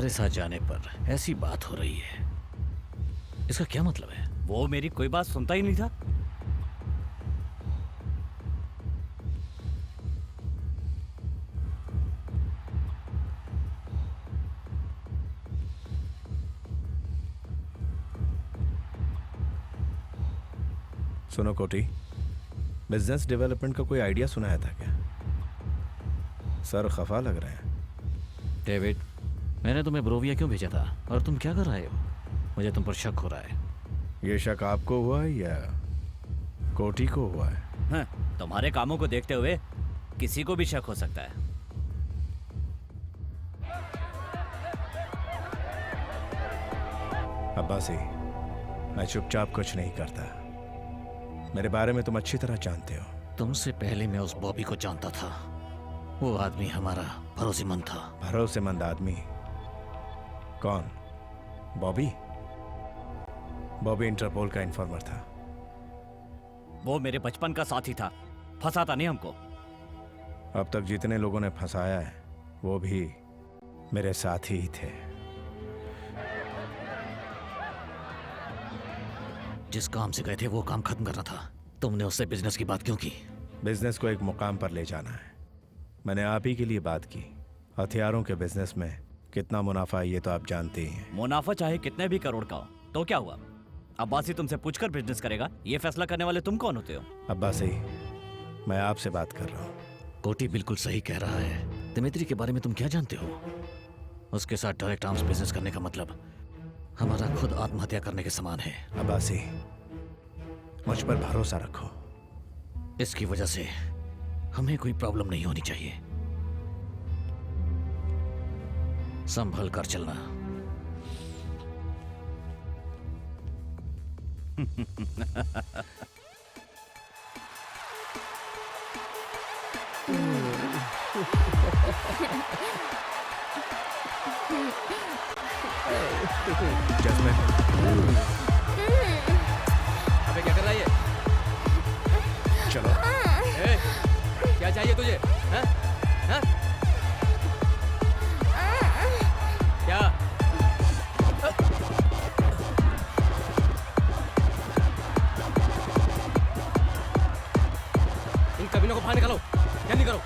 तुम्हारे साथ जाने पर ऐसी बात हो रही है, इसका क्या मतलब है? वो मेरी कोई बात सुनता ही नहीं था। सुनो कोटी, बिजनेस डेवलपमेंट का कोई आइडिया सुनाया था क्या? सर खफा लग रहे हैं। डेविड, मैंने तुम्हें ब्रोविया क्यों भेजा था और तुम क्या कर रहे हो? मुझे तुम पर शक हो रहा है। ये शक आपको हुआ है या कोटी को हुआ है? हाँ, तुम्हारे कामों को देखते हुए किसी को भी शक हो सकता है। अब्बासी, मैं चुपचाप कुछ नहीं करता। मेरे बारे में तुम अच्छी तरह जानते हो। तुमसे पहले मैं उस बॉबी को जानता था। वो आदमी हमारा भरोसेमंद था। भरोसेमंद आदमी? कौन? बॉबी? बॉबी इंटरपोल का इन्फॉर्मर था। वो मेरे बचपन का साथी था, फंसाता नहीं हमको। अब तक जितने लोगों ने फंसाया है वो भी मेरे साथी ही थे। जिस काम से गए थे वो काम खत्म करना था। तुमने उससे बिजनेस की बात क्यों की? बिजनेस को एक मुकाम पर ले जाना है। मैंने आप ही के लिए बात की। हथियारों के बिजनेस में कितना मुनाफा है ये तो आप जानते ही हैं। मुनाफा चाहे कितने भी करोड़ का हो तो क्या हुआ? अब्बासी तुमसे पूछकर बिजनेस करेगा, ये फैसला करने वाले तुम कौन होते हो? अब्बासी, मैं आपसे बात कर रहा हूँ। कोटी बिल्कुल सही कह रहा है। दिमित्री के बारे में तुम क्या जानते हो? उसके साथ डायरेक्ट आर्म्स बिजनेस करने का मतलब हमारा खुद आत्महत्या करने के समान है। अब्बासी, मुझ पर भरोसा रखो। इसकी वजह से हमें कोई प्रॉब्लम नहीं होनी चाहिए। संभल कर चलना। अबे क्या कर रहा है ये? चलो। ए, क्या चाहिए तुझे? हाँ? हाँ? क्या? इन कमीनों को बाहर निकालो। जल्दी करो।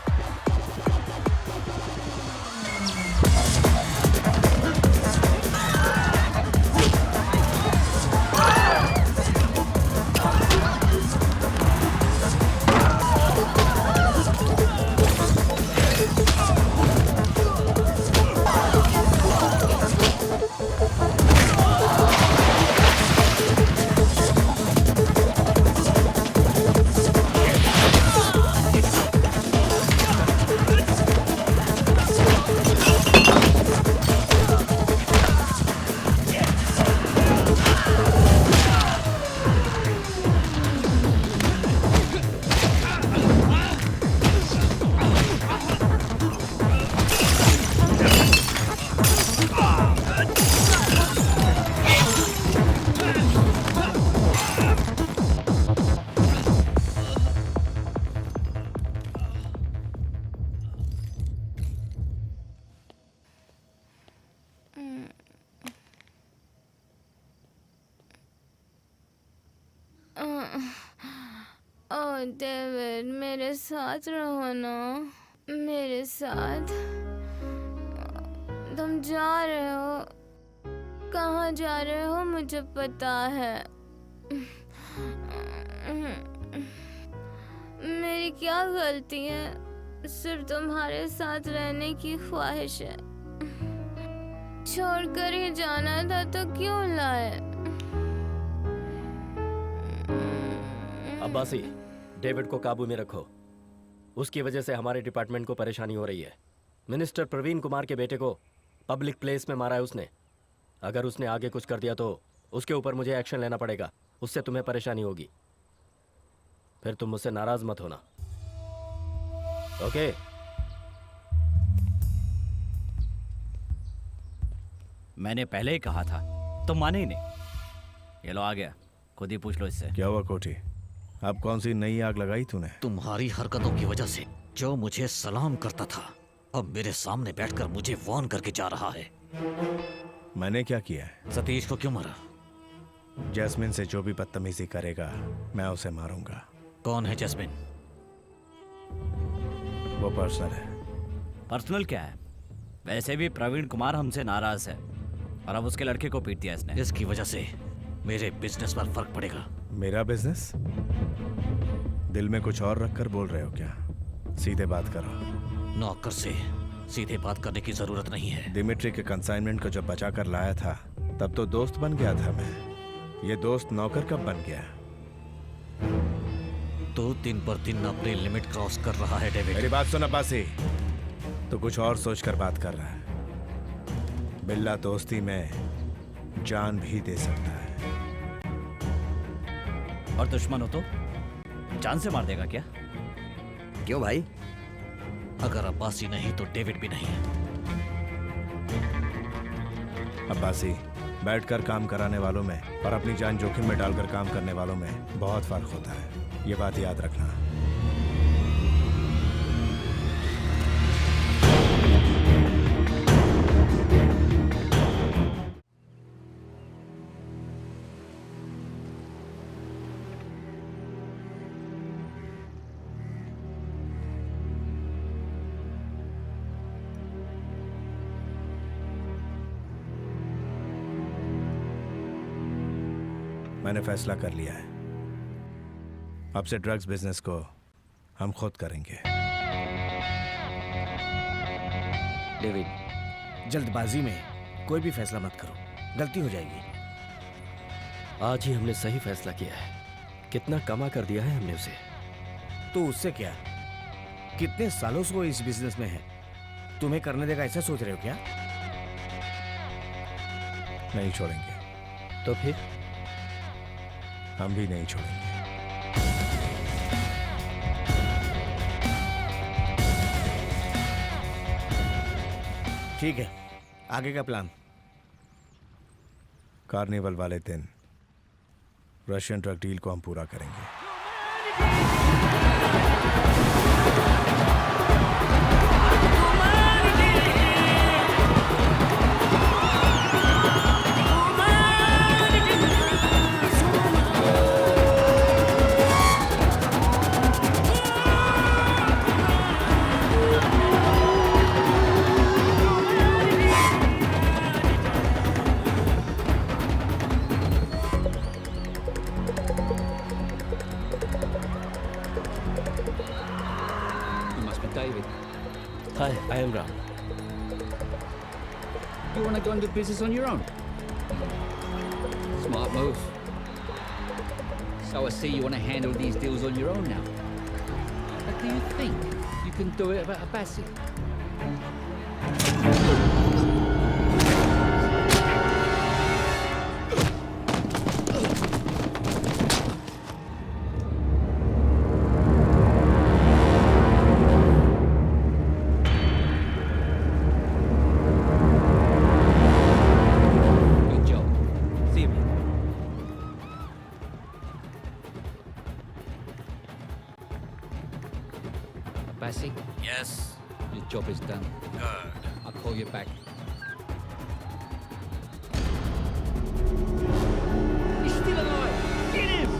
डेविड, मेरे साथ रहो ना, मेरे साथ। तुम जा रहे हो, कहाँ जा रहे हो मुझे पता है। मेरी क्या गलती है? सिर्फ तुम्हारे साथ रहने की ख्वाहिश है। छोड़कर ही जाना था तो क्यों लाए? अब्बासी, डेविड को काबू में रखो। उसकी वजह से हमारे डिपार्टमेंट को परेशानी हो रही है। मिनिस्टर प्रवीण कुमार के बेटे को पब्लिक प्लेस में मारा है उसने। अगर उसने आगे कुछ कर दिया तो उसके ऊपर मुझे एक्शन लेना पड़ेगा। उससे तुम्हें परेशानी होगी। फिर तुम मुझसे नाराज मत होना, ओके? मैंने पहले ही कहा था, तुम माने ही नहीं। ये लो आ गया, खुद ही पूछ लो इससे। क्या हुआ कोटी? अब कौन सी नई आग लगाई तूने? तुम्हारी हरकतों की वजह से जो मुझे सलाम करता था अब मेरे सामने बैठकर मुझे वार्न करके जा रहा है। मैंने क्या किया है? सतीश को क्यों मारा? जैस्मिन से जो भी बदतमीजी करेगा मैं उसे मारूंगा। कौन है जैस्मिन? वो पर्सनल है। पर्सनल क्या है? वैसे भी प्रवीण कुमार हमसे नाराज है और अब उसके लड़के को पीट दिया इसने। इसकी वजह से मेरे बिजनेस पर फर्क पड़ेगा। मेरा बिजनेस? दिल में कुछ और रखकर बोल रहे हो क्या? सीधे बात करो। नौकर से सीधे बात करने की जरूरत नहीं है। दिमिट्री के कंसाइनमेंट को जब बचा कर लाया था तब तो दोस्त बन गया था मैं। ये दोस्त नौकर कब बन गया? तो दिन पर दिन अपनी लिमिट क्रॉस कर रहा है डेविड। मेरी बात सुन अब्बासी, तो कुछ और सोचकर बात कर रहा है। बिल्ला दोस्ती में जान भी दे सकता है। और दुश्मन हो तो जान से मार देगा क्या? क्यों भाई? अगर अब्बासी नहीं तो डेविड भी नहीं। अब्बासी, बैठकर काम कराने वालों में और अपनी जान जोखिम में डालकर काम करने वालों में बहुत फर्क होता है। ये बात याद रखना। मैंने फैसला कर लिया है, अब से ड्रग्स बिजनेस को हम खुद करेंगे। डेविड, जल्दबाजी में कोई भी फैसला मत करो, गलती हो जाएगी। आज ही हमने सही फैसला किया है। कितना कमा कर दिया है हमने उसे। तो उससे क्या? कितने सालों से वो इस बिजनेस में है, तुम्हें करने देगा ऐसा सोच रहे हो क्या? नहीं छोड़ेंगे। तो फिर हम भी नहीं छोड़ेंगे। ठीक है, आगे का प्लान? कार्निवल वाले दिन रशियन ड्रग डील को हम पूरा करेंगे। Hi, I am Ram. You want to go into business on your own? Smart move. So I see you want to handle these deals on your own now. But do you think you can do it about Abbasi? Abbasi? Yes. Your job is done. Good. I'll call you back. He's still alive! Get him!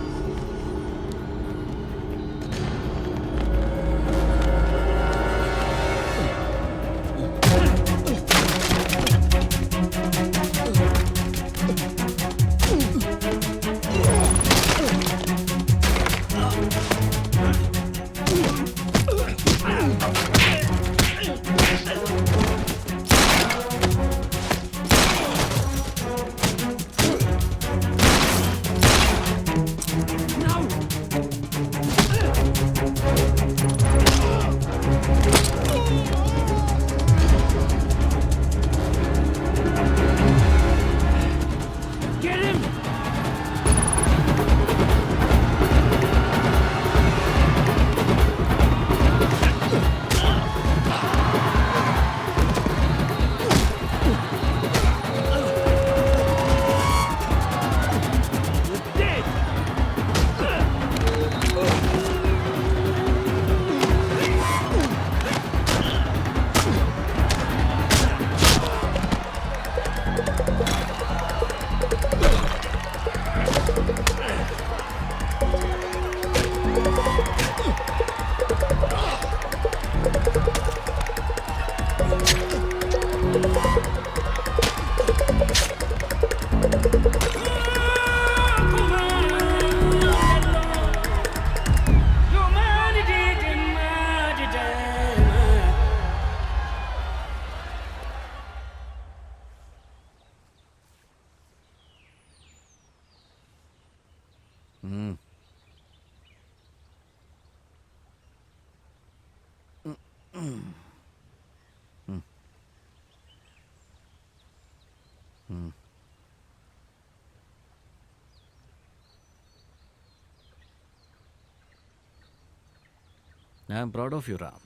I am proud of you Ram,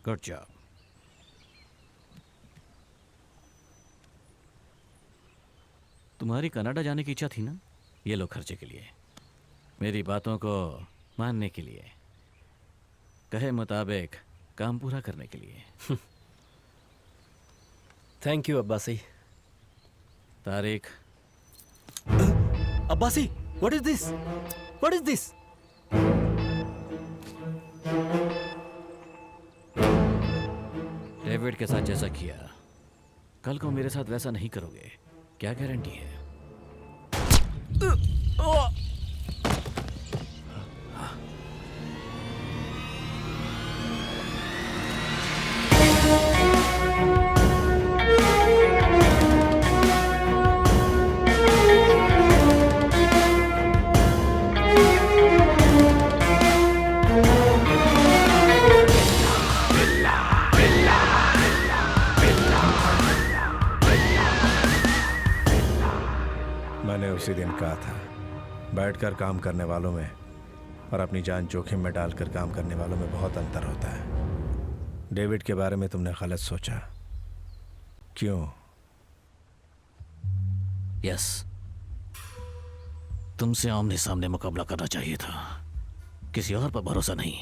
good job. तुम्हारी Canada जाने की इच्छा थी ना? ये लो खर्चे के लिए, मेरी बातों को मानने के लिए, कहे मुताबिक काम पूरा करने के लिए। Thank you Abbasi. Tariq. Abbasi, what is this? What is this? David के साथ जैसा किया, कल को मेरे साथ वैसा नहीं करोगे, क्या गारंटी है? मैंने उसी दिन कहा था, बैठकर काम करने वालों में और अपनी जान जोखिम में डालकर काम करने वालों में बहुत अंतर होता है। डेविड के बारे में तुमने गलत सोचा। क्यों? यस, तुमसे आमने सामने मुकाबला करना चाहिए था, किसी और पर भरोसा नहीं।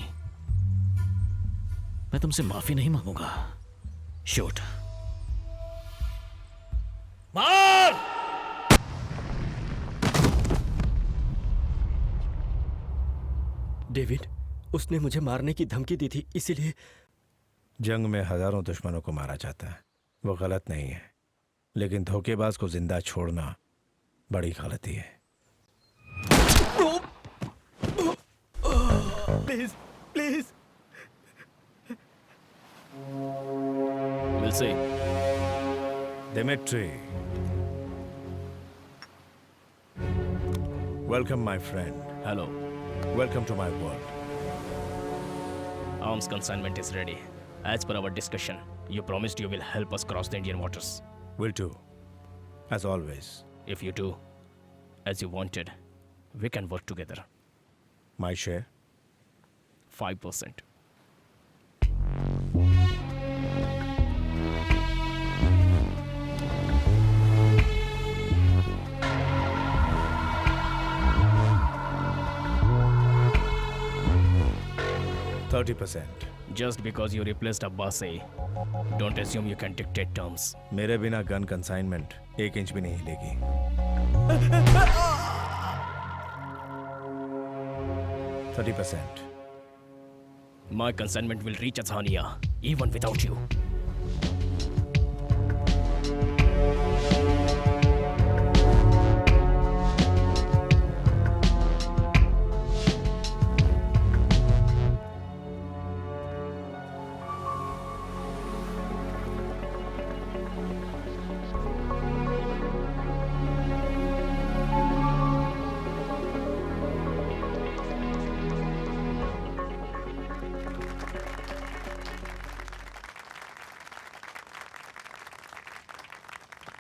मैं तुमसे माफी नहीं मांगूंगा। शूट। मार! डेविड, उसने मुझे मारने की धमकी दी थी, इसीलिए। जंग में हजारों दुश्मनों को मारा जाता है, वो गलत नहीं है, लेकिन धोखेबाज को जिंदा छोड़ना बड़ी गलती है। Please please. We'll see. Dimitri. Welcome, my friend. Hello. Welcome to my world. Arms consignment is ready. As per our discussion, you promised you will help us cross the Indian waters. Will do. As always. If you do, as you wanted, we can work together. My share? 5%. %30%. Just because you replaced Abbasi, don't assume you can dictate terms. मेरे बिना gun consignment 1 inch भी नहीं हिलेगी। 30%. My consignment will reach Azania, even without you.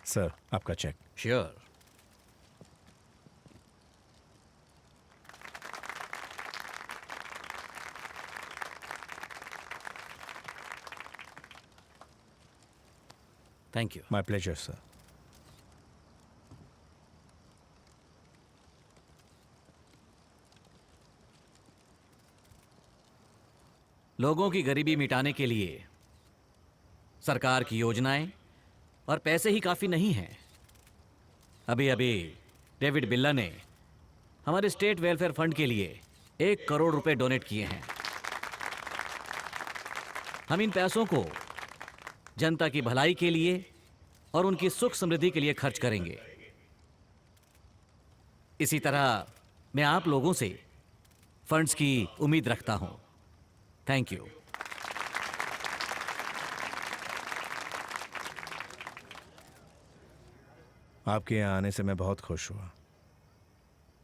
Sir, आपका cheque. Sure. Thank you. My pleasure sir. लोगों की गरीबी मिटाने के लिए सरकार की योजनाएं और पैसे ही काफी नहीं हैं। अभी अभी डेविड बिल्ला ने हमारे स्टेट वेलफेयर फंड के लिए 1 करोड़ रुपए डोनेट किए हैं। हम इन पैसों को जनता की भलाई के लिए और उनकी सुख समृद्धि के लिए खर्च करेंगे। इसी तरह मैं आप लोगों से फंड्स की उम्मीद रखता हूं। Thank you. आपके यहाँ आने से मैं बहुत खुश हुआ।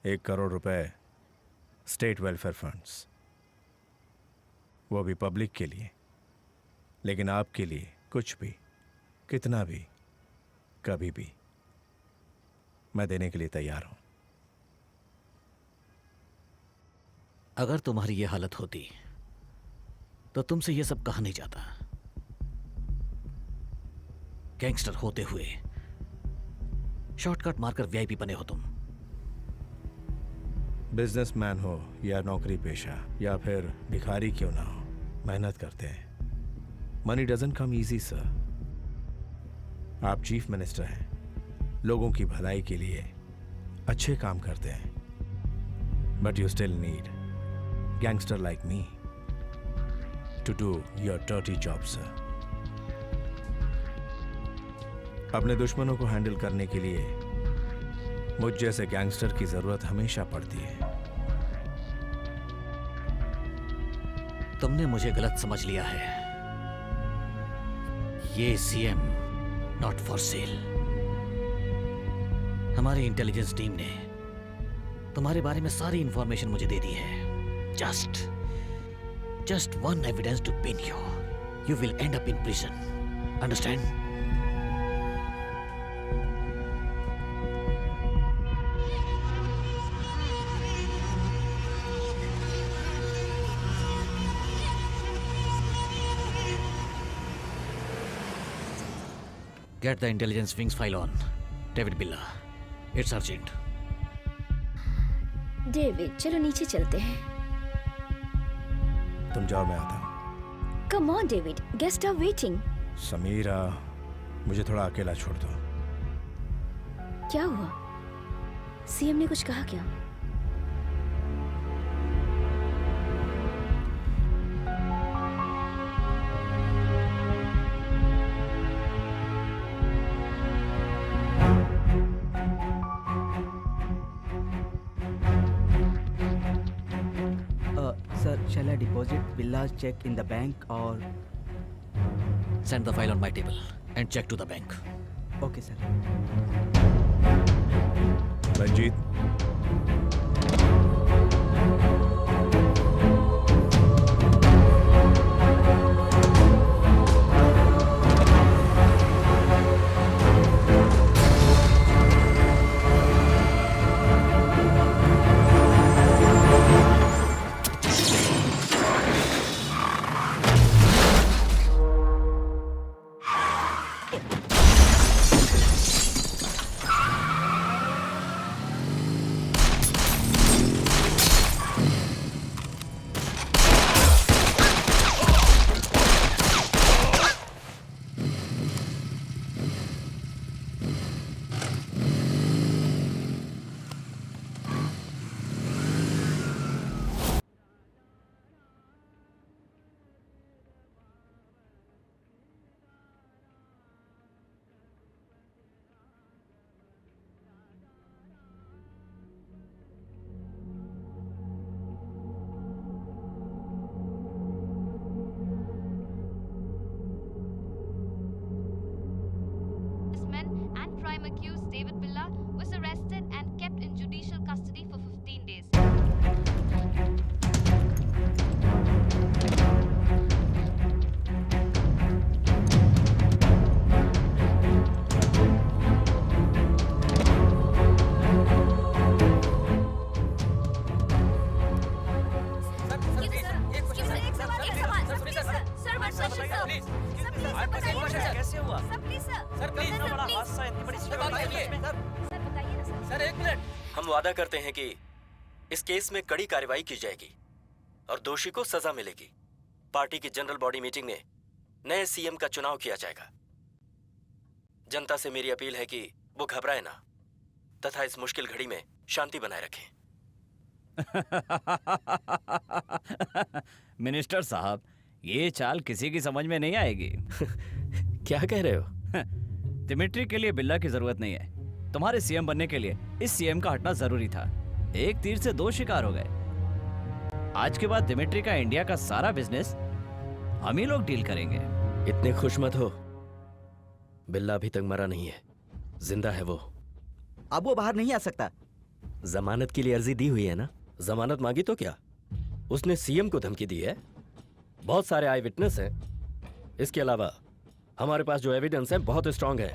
1 करोड़ रुपए स्टेट वेलफेयर फंड्स, वो भी पब्लिक के लिए। लेकिन आपके लिए कुछ भी, कितना भी, कभी भी मैं देने के लिए तैयार हूं। अगर तुम्हारी ये हालत होती तो तुमसे ये सब कहा नहीं जाता। गैंगस्टर होते हुए शॉर्टकट मारकर वीआईपी बने हो तुम। बिजनेसमैन हो या नौकरी पेशा या फिर भिखारी क्यों ना हो, मेहनत करते हैं। Money doesn't come easy sir. आप चीफ मिनिस्टर हैं, लोगों की भलाई के लिए अच्छे काम करते हैं, but you still need gangster like me to do your dirty job sir. अपने दुश्मनों को हैंडल करने के लिए मुझ जैसे गैंगस्टर की जरूरत हमेशा पड़ती है। तुमने मुझे गलत समझ लिया है। ये सीएम नॉट फॉर सेल। हमारी इंटेलिजेंस टीम ने तुम्हारे बारे में सारी इंफॉर्मेशन मुझे दे दी है। Just one evidence to pin you. You will end up in prison. Understand? Get the intelligence wings file on. David Billa. It's urgent. David, चलो नीचे चलते हैं। तुम जाओ, मैं आता हूं। Come on David, guest are waiting. Sameera, मुझे थोड़ा अकेला छोड़ दो। क्या हुआ? सीएम ने कुछ कहा क्या? Shall I deposit Billa's check in the bank or? Send the file on my table and check to the bank. Okay, sir. Ranjit, Accused David Billa was arrested and kept in judicial custody for 15 days. कैसे हुआ? Sir please, बड़ा हादसा है, इतनी बड़ी sir एक minute. हम वादा करते हैं कि इस केस में कड़ी कार्रवाई की जाएगी और दोषी को सजा मिलेगी। पार्टी की जनरल बॉडी मीटिंग में नए सीएम का चुनाव किया जाएगा। जनता से मेरी अपील है कि वो घबराए ना तथा इस मुश्किल घड़ी में शांति बनाए रखें। मिनिस्टर साहब, ये चाल किसी की समझ में नहीं आएगी। क्या कह रहे हो? दिमिट्री के लिए बिल्ला की जरूरत नहीं है। तुम्हारे सीएम बनने के लिए इस सीएम का हटना जरूरी था। एक तीर से दो शिकार हो गए। आज के बाद दिमिट्री का इंडिया का सारा बिजनेस हम ही लोग डील करेंगे। इतने खुश मत हो, बिल्ला अभी तक मरा नहीं है, जिंदा है वो। अब वो बाहर नहीं आ सकता। जमानत के लिए अर्जी दी हुई है ना? जमानत मांगी तो क्या? उसने सीएम को धमकी दी है। बहुत सारे आई विटनेस हैं। इसके अलावा हमारे पास जो एविडेंस है बहुत स्ट्रांग है।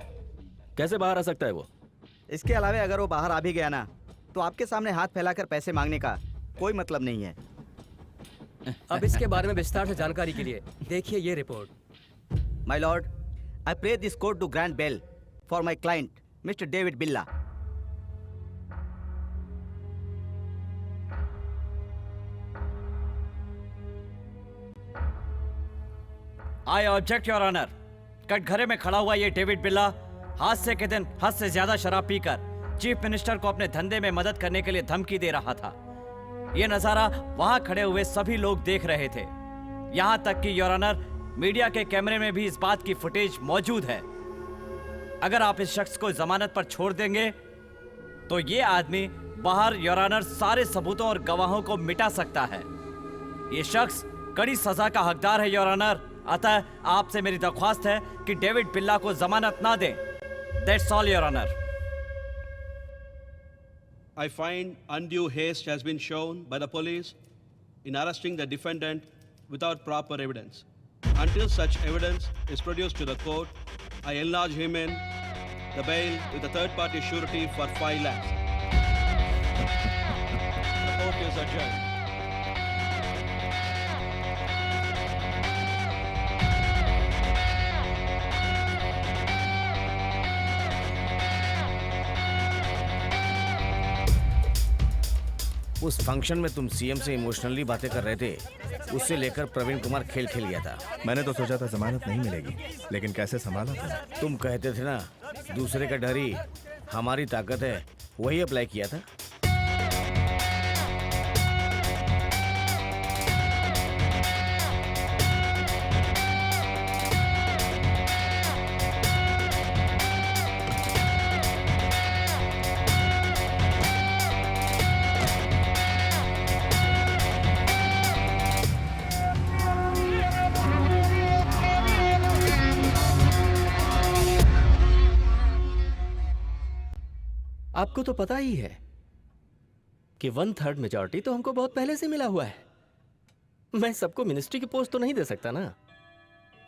कैसे बाहर आ सकता है वो? इसके अलावा अगर वो बाहर आ भी गया ना तो आपके सामने हाथ फैलाकर पैसे मांगने का कोई मतलब नहीं है। अब इसके बारे में विस्तार से जानकारी के लिए देखिए ये report. My lord, I pray this court to grant bail for my client, Mr. David Billa. I object your honour. कटघरे में खड़ा हुआ ये डेविड बिल्ला हादसे के दिन हद से ज्यादा शराब पीकर चीफ मिनिस्टर को अपने धंधे में मदद करने के लिए धमकी दे रहा था। यह नजारा वहां खड़े हुए सभी लोग देख रहे थे, यहां तक कि योर ऑनर मीडिया के कैमरे में भी इस बात की फुटेज मौजूद है। अगर आप इस शख्स को जमानत पर छोड़ देंगे तो ये आदमी बाहर योर ऑनर सारे सबूतों और गवाहों को मिटा सकता है। ये शख्स कड़ी सजा का हकदार है योर ऑनर। अतः आपसे मेरी दरख्वास्त है कि डेविड बिल्ला को जमानत ना दें। That's all your honour. I find undue haste has been shown by the police in arresting the defendant without proper evidence. Until such evidence is produced to the court, I enlarge him in the bail with a third-party surety for 5 lakhs. The court is adjourned. उस function में तुम CM से emotionally बातें कर रहे थे, उससे लेकर प्रवीण कुमार खेल खेल गया था। मैंने तो सोचा था जमानत नहीं मिलेगी, लेकिन कैसे संभाला तुम कहते थे ना दूसरे का डर ही हमारी ताकत है, वही अप्लाई किया था। आपको तो पता ही है कि 1/3 मेजॉरिटी तो हमको बहुत पहले से मिला हुआ है। मैं सबको मिनिस्ट्री की पोस्ट तो नहीं दे सकता ना।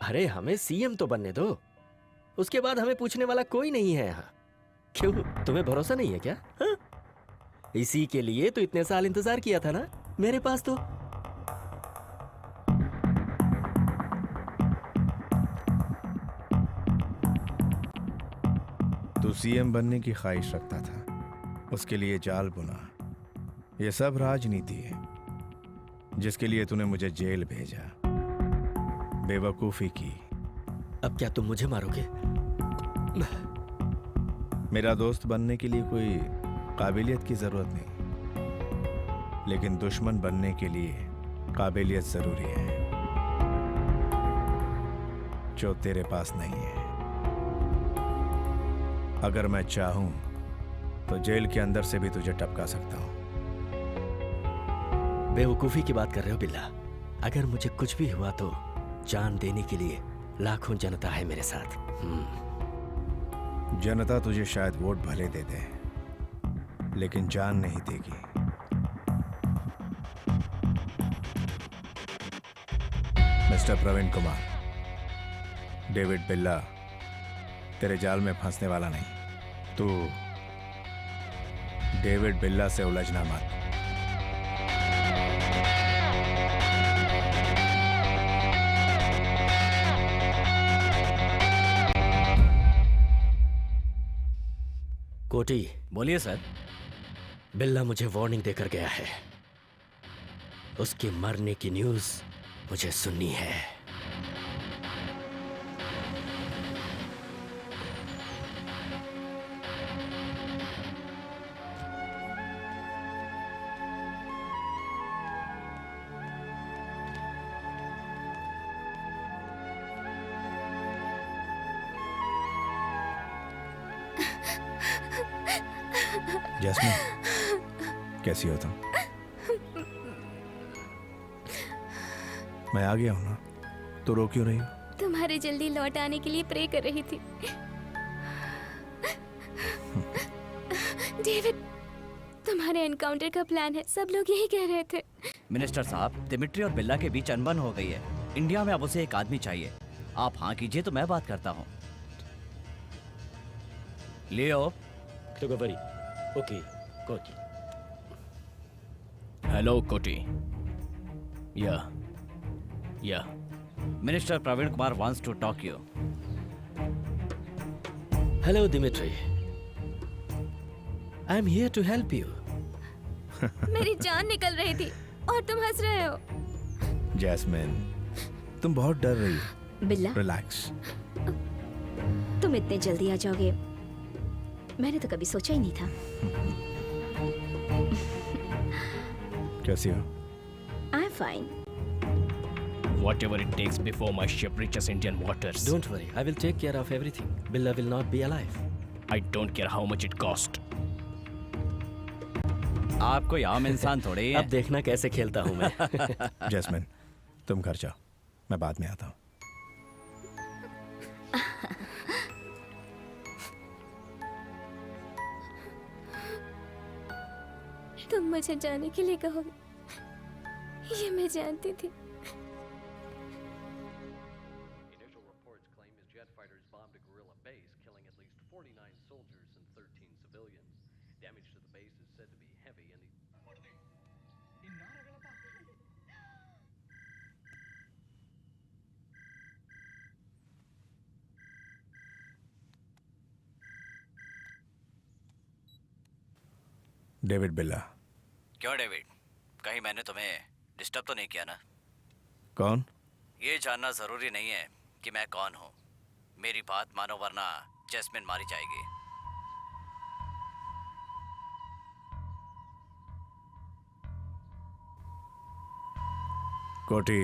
अरे हमें सीएम तो बनने दो, उसके बाद हमें पूछने वाला कोई नहीं है यहाँ। क्यों, तुम्हें भरोसा नहीं है क्या? हा? इसी के लिए तो इतने साल इंतजार किया था ना मेरे पास तो। तू सीएम बनने की ख्वाहिश रखता था, उसके लिए जाल बुना। ये सब राजनीति है जिसके लिए तूने मुझे जेल भेजा। बेवकूफी की। अब क्या तुम मुझे मारोगे? मेरा दोस्त बनने के लिए कोई काबिलियत की जरूरत नहीं, लेकिन दुश्मन बनने के लिए काबिलियत जरूरी है, जो तेरे पास नहीं है। अगर मैं चाहूं तो जेल के अंदर से भी तुझे टपका सकता हूं। बेवकूफी की बात कर रहे हो बिल्ला? अगर मुझे कुछ भी हुआ तो जान देने के लिए लाखों जनता है मेरे साथ। जनता तुझे शायद वोट भले दे दे, लेकिन जान नहीं देगी। मिस्टर प्रवीण कुमार, डेविड बिल्ला तेरे जाल में फंसने वाला नहीं। तू डेविड बिल्ला से उलझना मत। कोटी, बोलिए सर। बिल्ला मुझे वार्निंग देकर गया है। उसके मरने की न्यूज़ मुझे सुननी है। जैस्मिन, कैसी हो तुम? मैं आ गया हूं ना, तो रो क्यों रही हो? तुम्हारे जल्दी लौट आने के लिए प्रे कर रही थी। डेविड, तुम्हारे एनकाउंटर का प्लान है, सब लोग यही कह रहे थे। मिनिस्टर साहब, दिमित्री और बिल्ला के बीच अनबन हो गई है। इंडिया में अब उसे एक आदमी चाहिए। आप हाँ कीजिए तो मैं बात करता हूँ। लियो। ओके, कोटी। हेलो कोटी। Yeah. Minister Praveen Kumar wants to talk to you. Hello, Dimitri. I'm here to help you. मेरी जान निकल रही थी और तुम हंस रहे हो। जैस्मिन, तुम बहुत डर रही हो। बिल्ला, रिलैक्स। तुम इतने जल्दी आ जाओगे मैंने तो कभी सोचा ही नहीं था। कैसी हो? I am fine. Whatever it takes before my ship reaches Indian waters. Don't worry, I will take care of everything. Billa will not be alive. I don't care how much it cost. आप कोई आम इंसान थोड़े ही हैं। अब देखना कैसे खेलता हूँ मैं। जैस्मिन, तुम घर जाओ, मैं बाद में आता हूँ। तुम मुझे जाने के लिए कहोगे, ये मैं जानती थी। डेविड बिल्ला। क्यों डेविड, कहीं मैंने तुम्हें डिस्टर्ब तो नहीं किया ना? कौन? ये जानना जरूरी नहीं है कि मैं कौन हूँ। मेरी बात मानो वरना जैस्मिन मारी जाएगी। कोटी,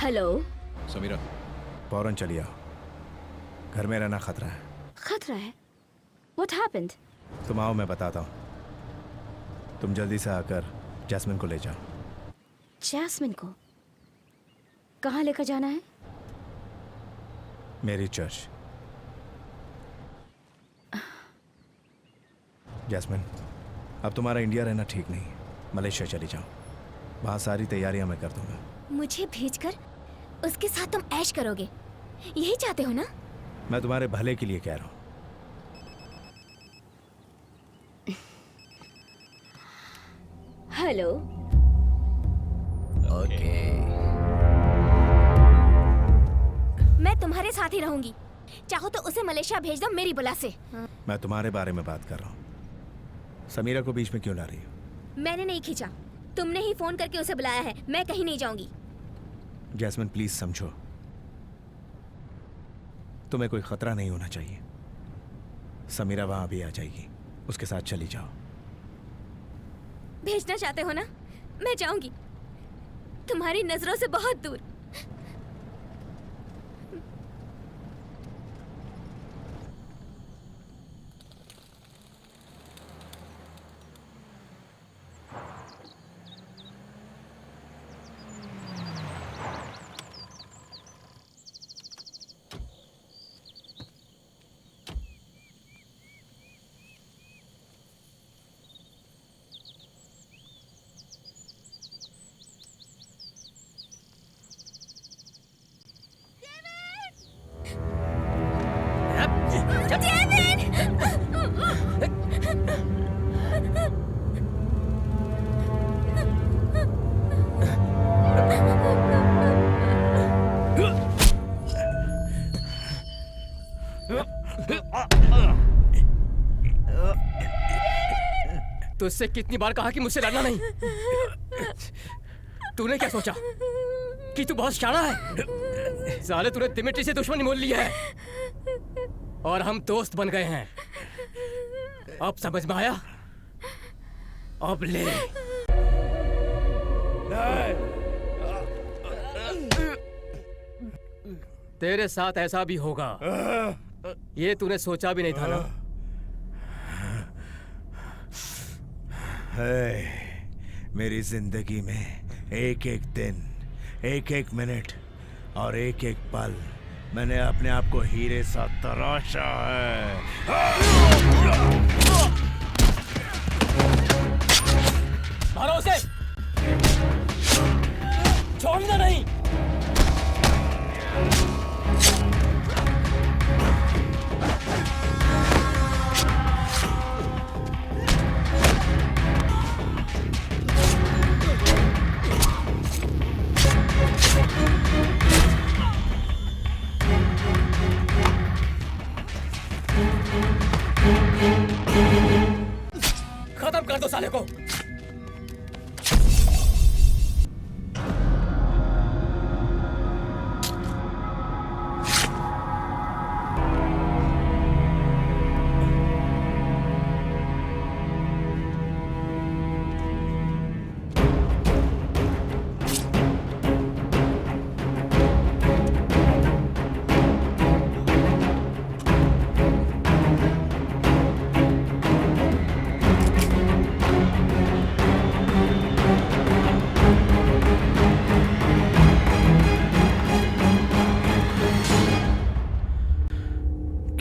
हेलो। समीरा, फौरन चली आओ, घर में रहना खतरा है। खतरा है? What happened? तुम आओ, मैं बताता हूँ। तुम जल्दी से आकर जैस्मिन को ले जाओ। जैस्मिन को कहाँ लेकर जाना है? मेरी चर्च। जैस्मिन, अब तुम्हारा इंडिया रहना ठीक नहीं, मलेशिया चली जाओ, वहाँ सारी तैयारियां मैं कर दूंगा। मुझे भेजकर उसके साथ तुम ऐश करोगे, यही चाहते हो ना? मैं तुम्हारे भले के लिए कह रहा हूँ। हेलो। ओके। मैं तुम्हारे साथ ही रहूंगी, चाहो तो उसे मलेशिया भेज दो मेरी बुला से। मैं तुम्हारे बारे में बात कर रहा हूँ। समीरा को बीच में क्यों ला रही हो? मैंने नहीं खींचा, तुमने ही फोन करके उसे बुलाया है। मैं कहीं नहीं जाऊंगी। जैस्मिन, प्लीज समझो, तुम्हें कोई खतरा नहीं होना चाहिए। समीरा वहां भी आ जाएगी, उसके साथ चली जाओ। भेजना चाहते हो ना? मैं जाऊंगी, तुम्हारी नजरों से बहुत दूर। तुझसे कितनी बार कहा कि मुझसे लड़ना नहीं। तूने क्या सोचा कि तू बहुत शाना है? साले तूने दिमित्री से दुश्मनी मोल ली है और हम दोस्त बन गए हैं। अब समझ में आया? अब ले। तेरे साथ ऐसा भी होगा, ये तूने सोचा भी नहीं था ना। मेरी जिंदगी में एक एक दिन, एक एक मिनट और एक एक पल मैंने अपने आप को हीरे सा तराशा है। मारो उसे, छोड़ना नहीं। खत्म कर दो साले को।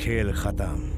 खेल खत्म।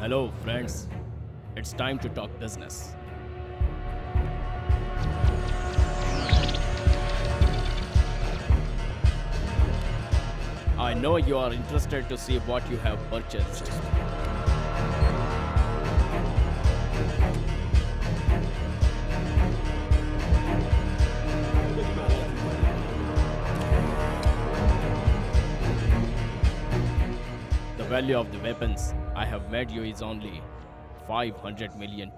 Hello, friends. It's time to talk business. I know you are interested to see what you have purchased. value of the weapons I have made you is only $500 million.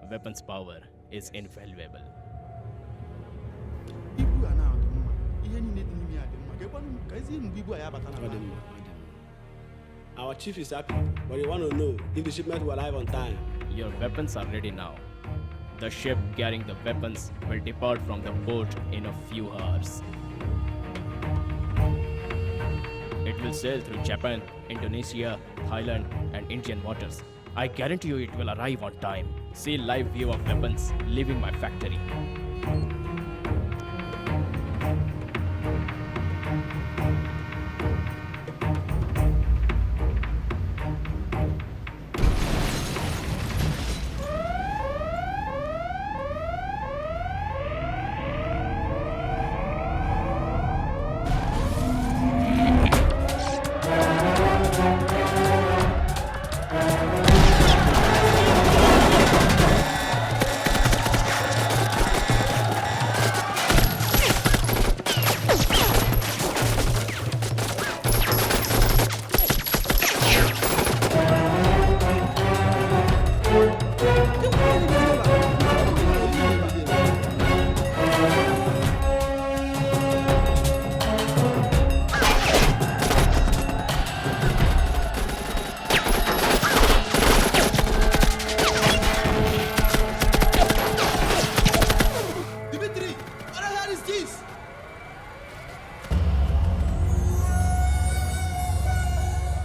Weapons power is invaluable. Our chief is happy, but we want to know if the shipment will arrive on time. Your weapons are ready now. The ship carrying the weapons will depart from the port in a few hours. It will sail through Japan, Indonesia, Thailand, and Indian waters. I guarantee you it will arrive on time. See live view of weapons leaving my factory.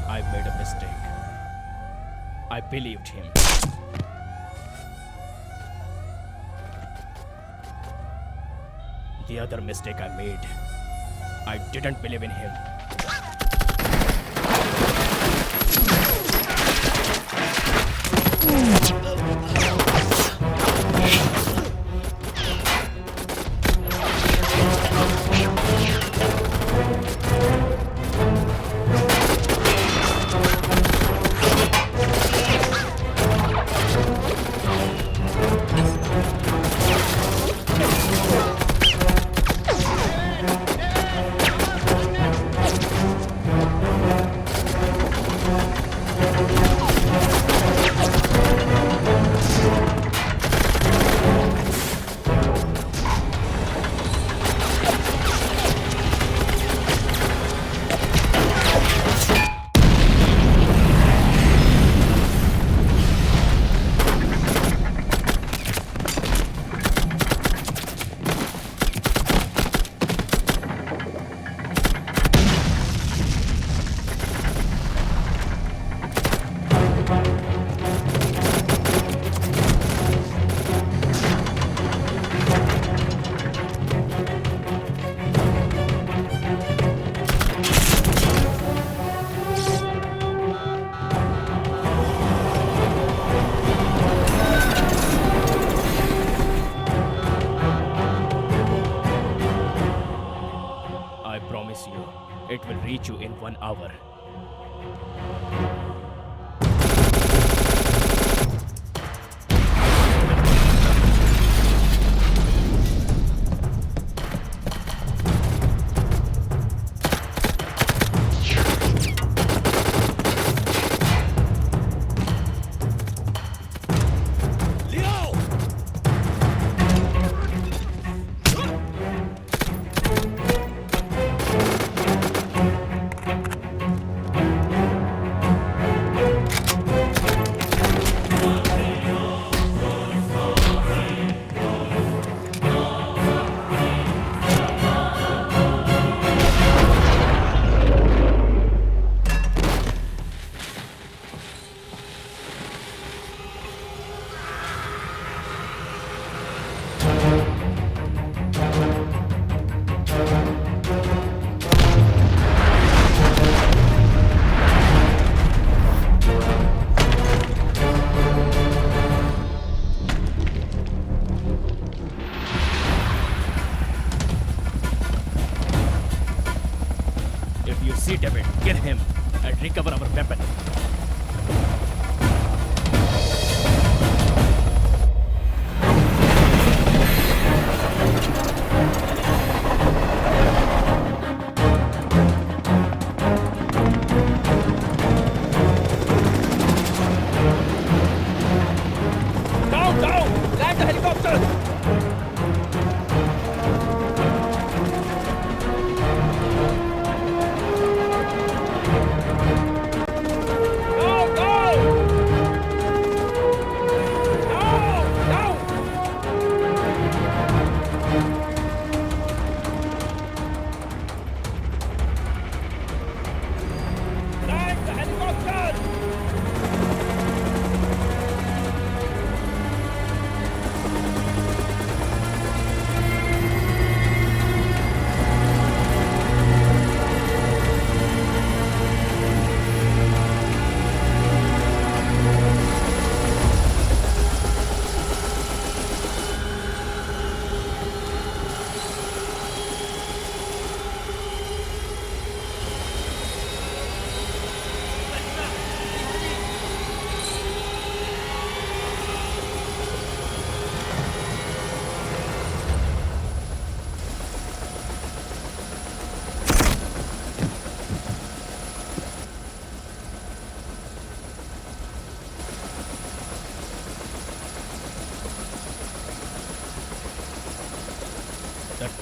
I made a mistake. I believed him. The other mistake I made, I didn't believe in him. I promise you, it will reach you in 1 hour. If you see David, kill him and recover our weapon.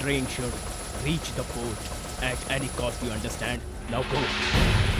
train should reach the port at any cost, you understand? Now go.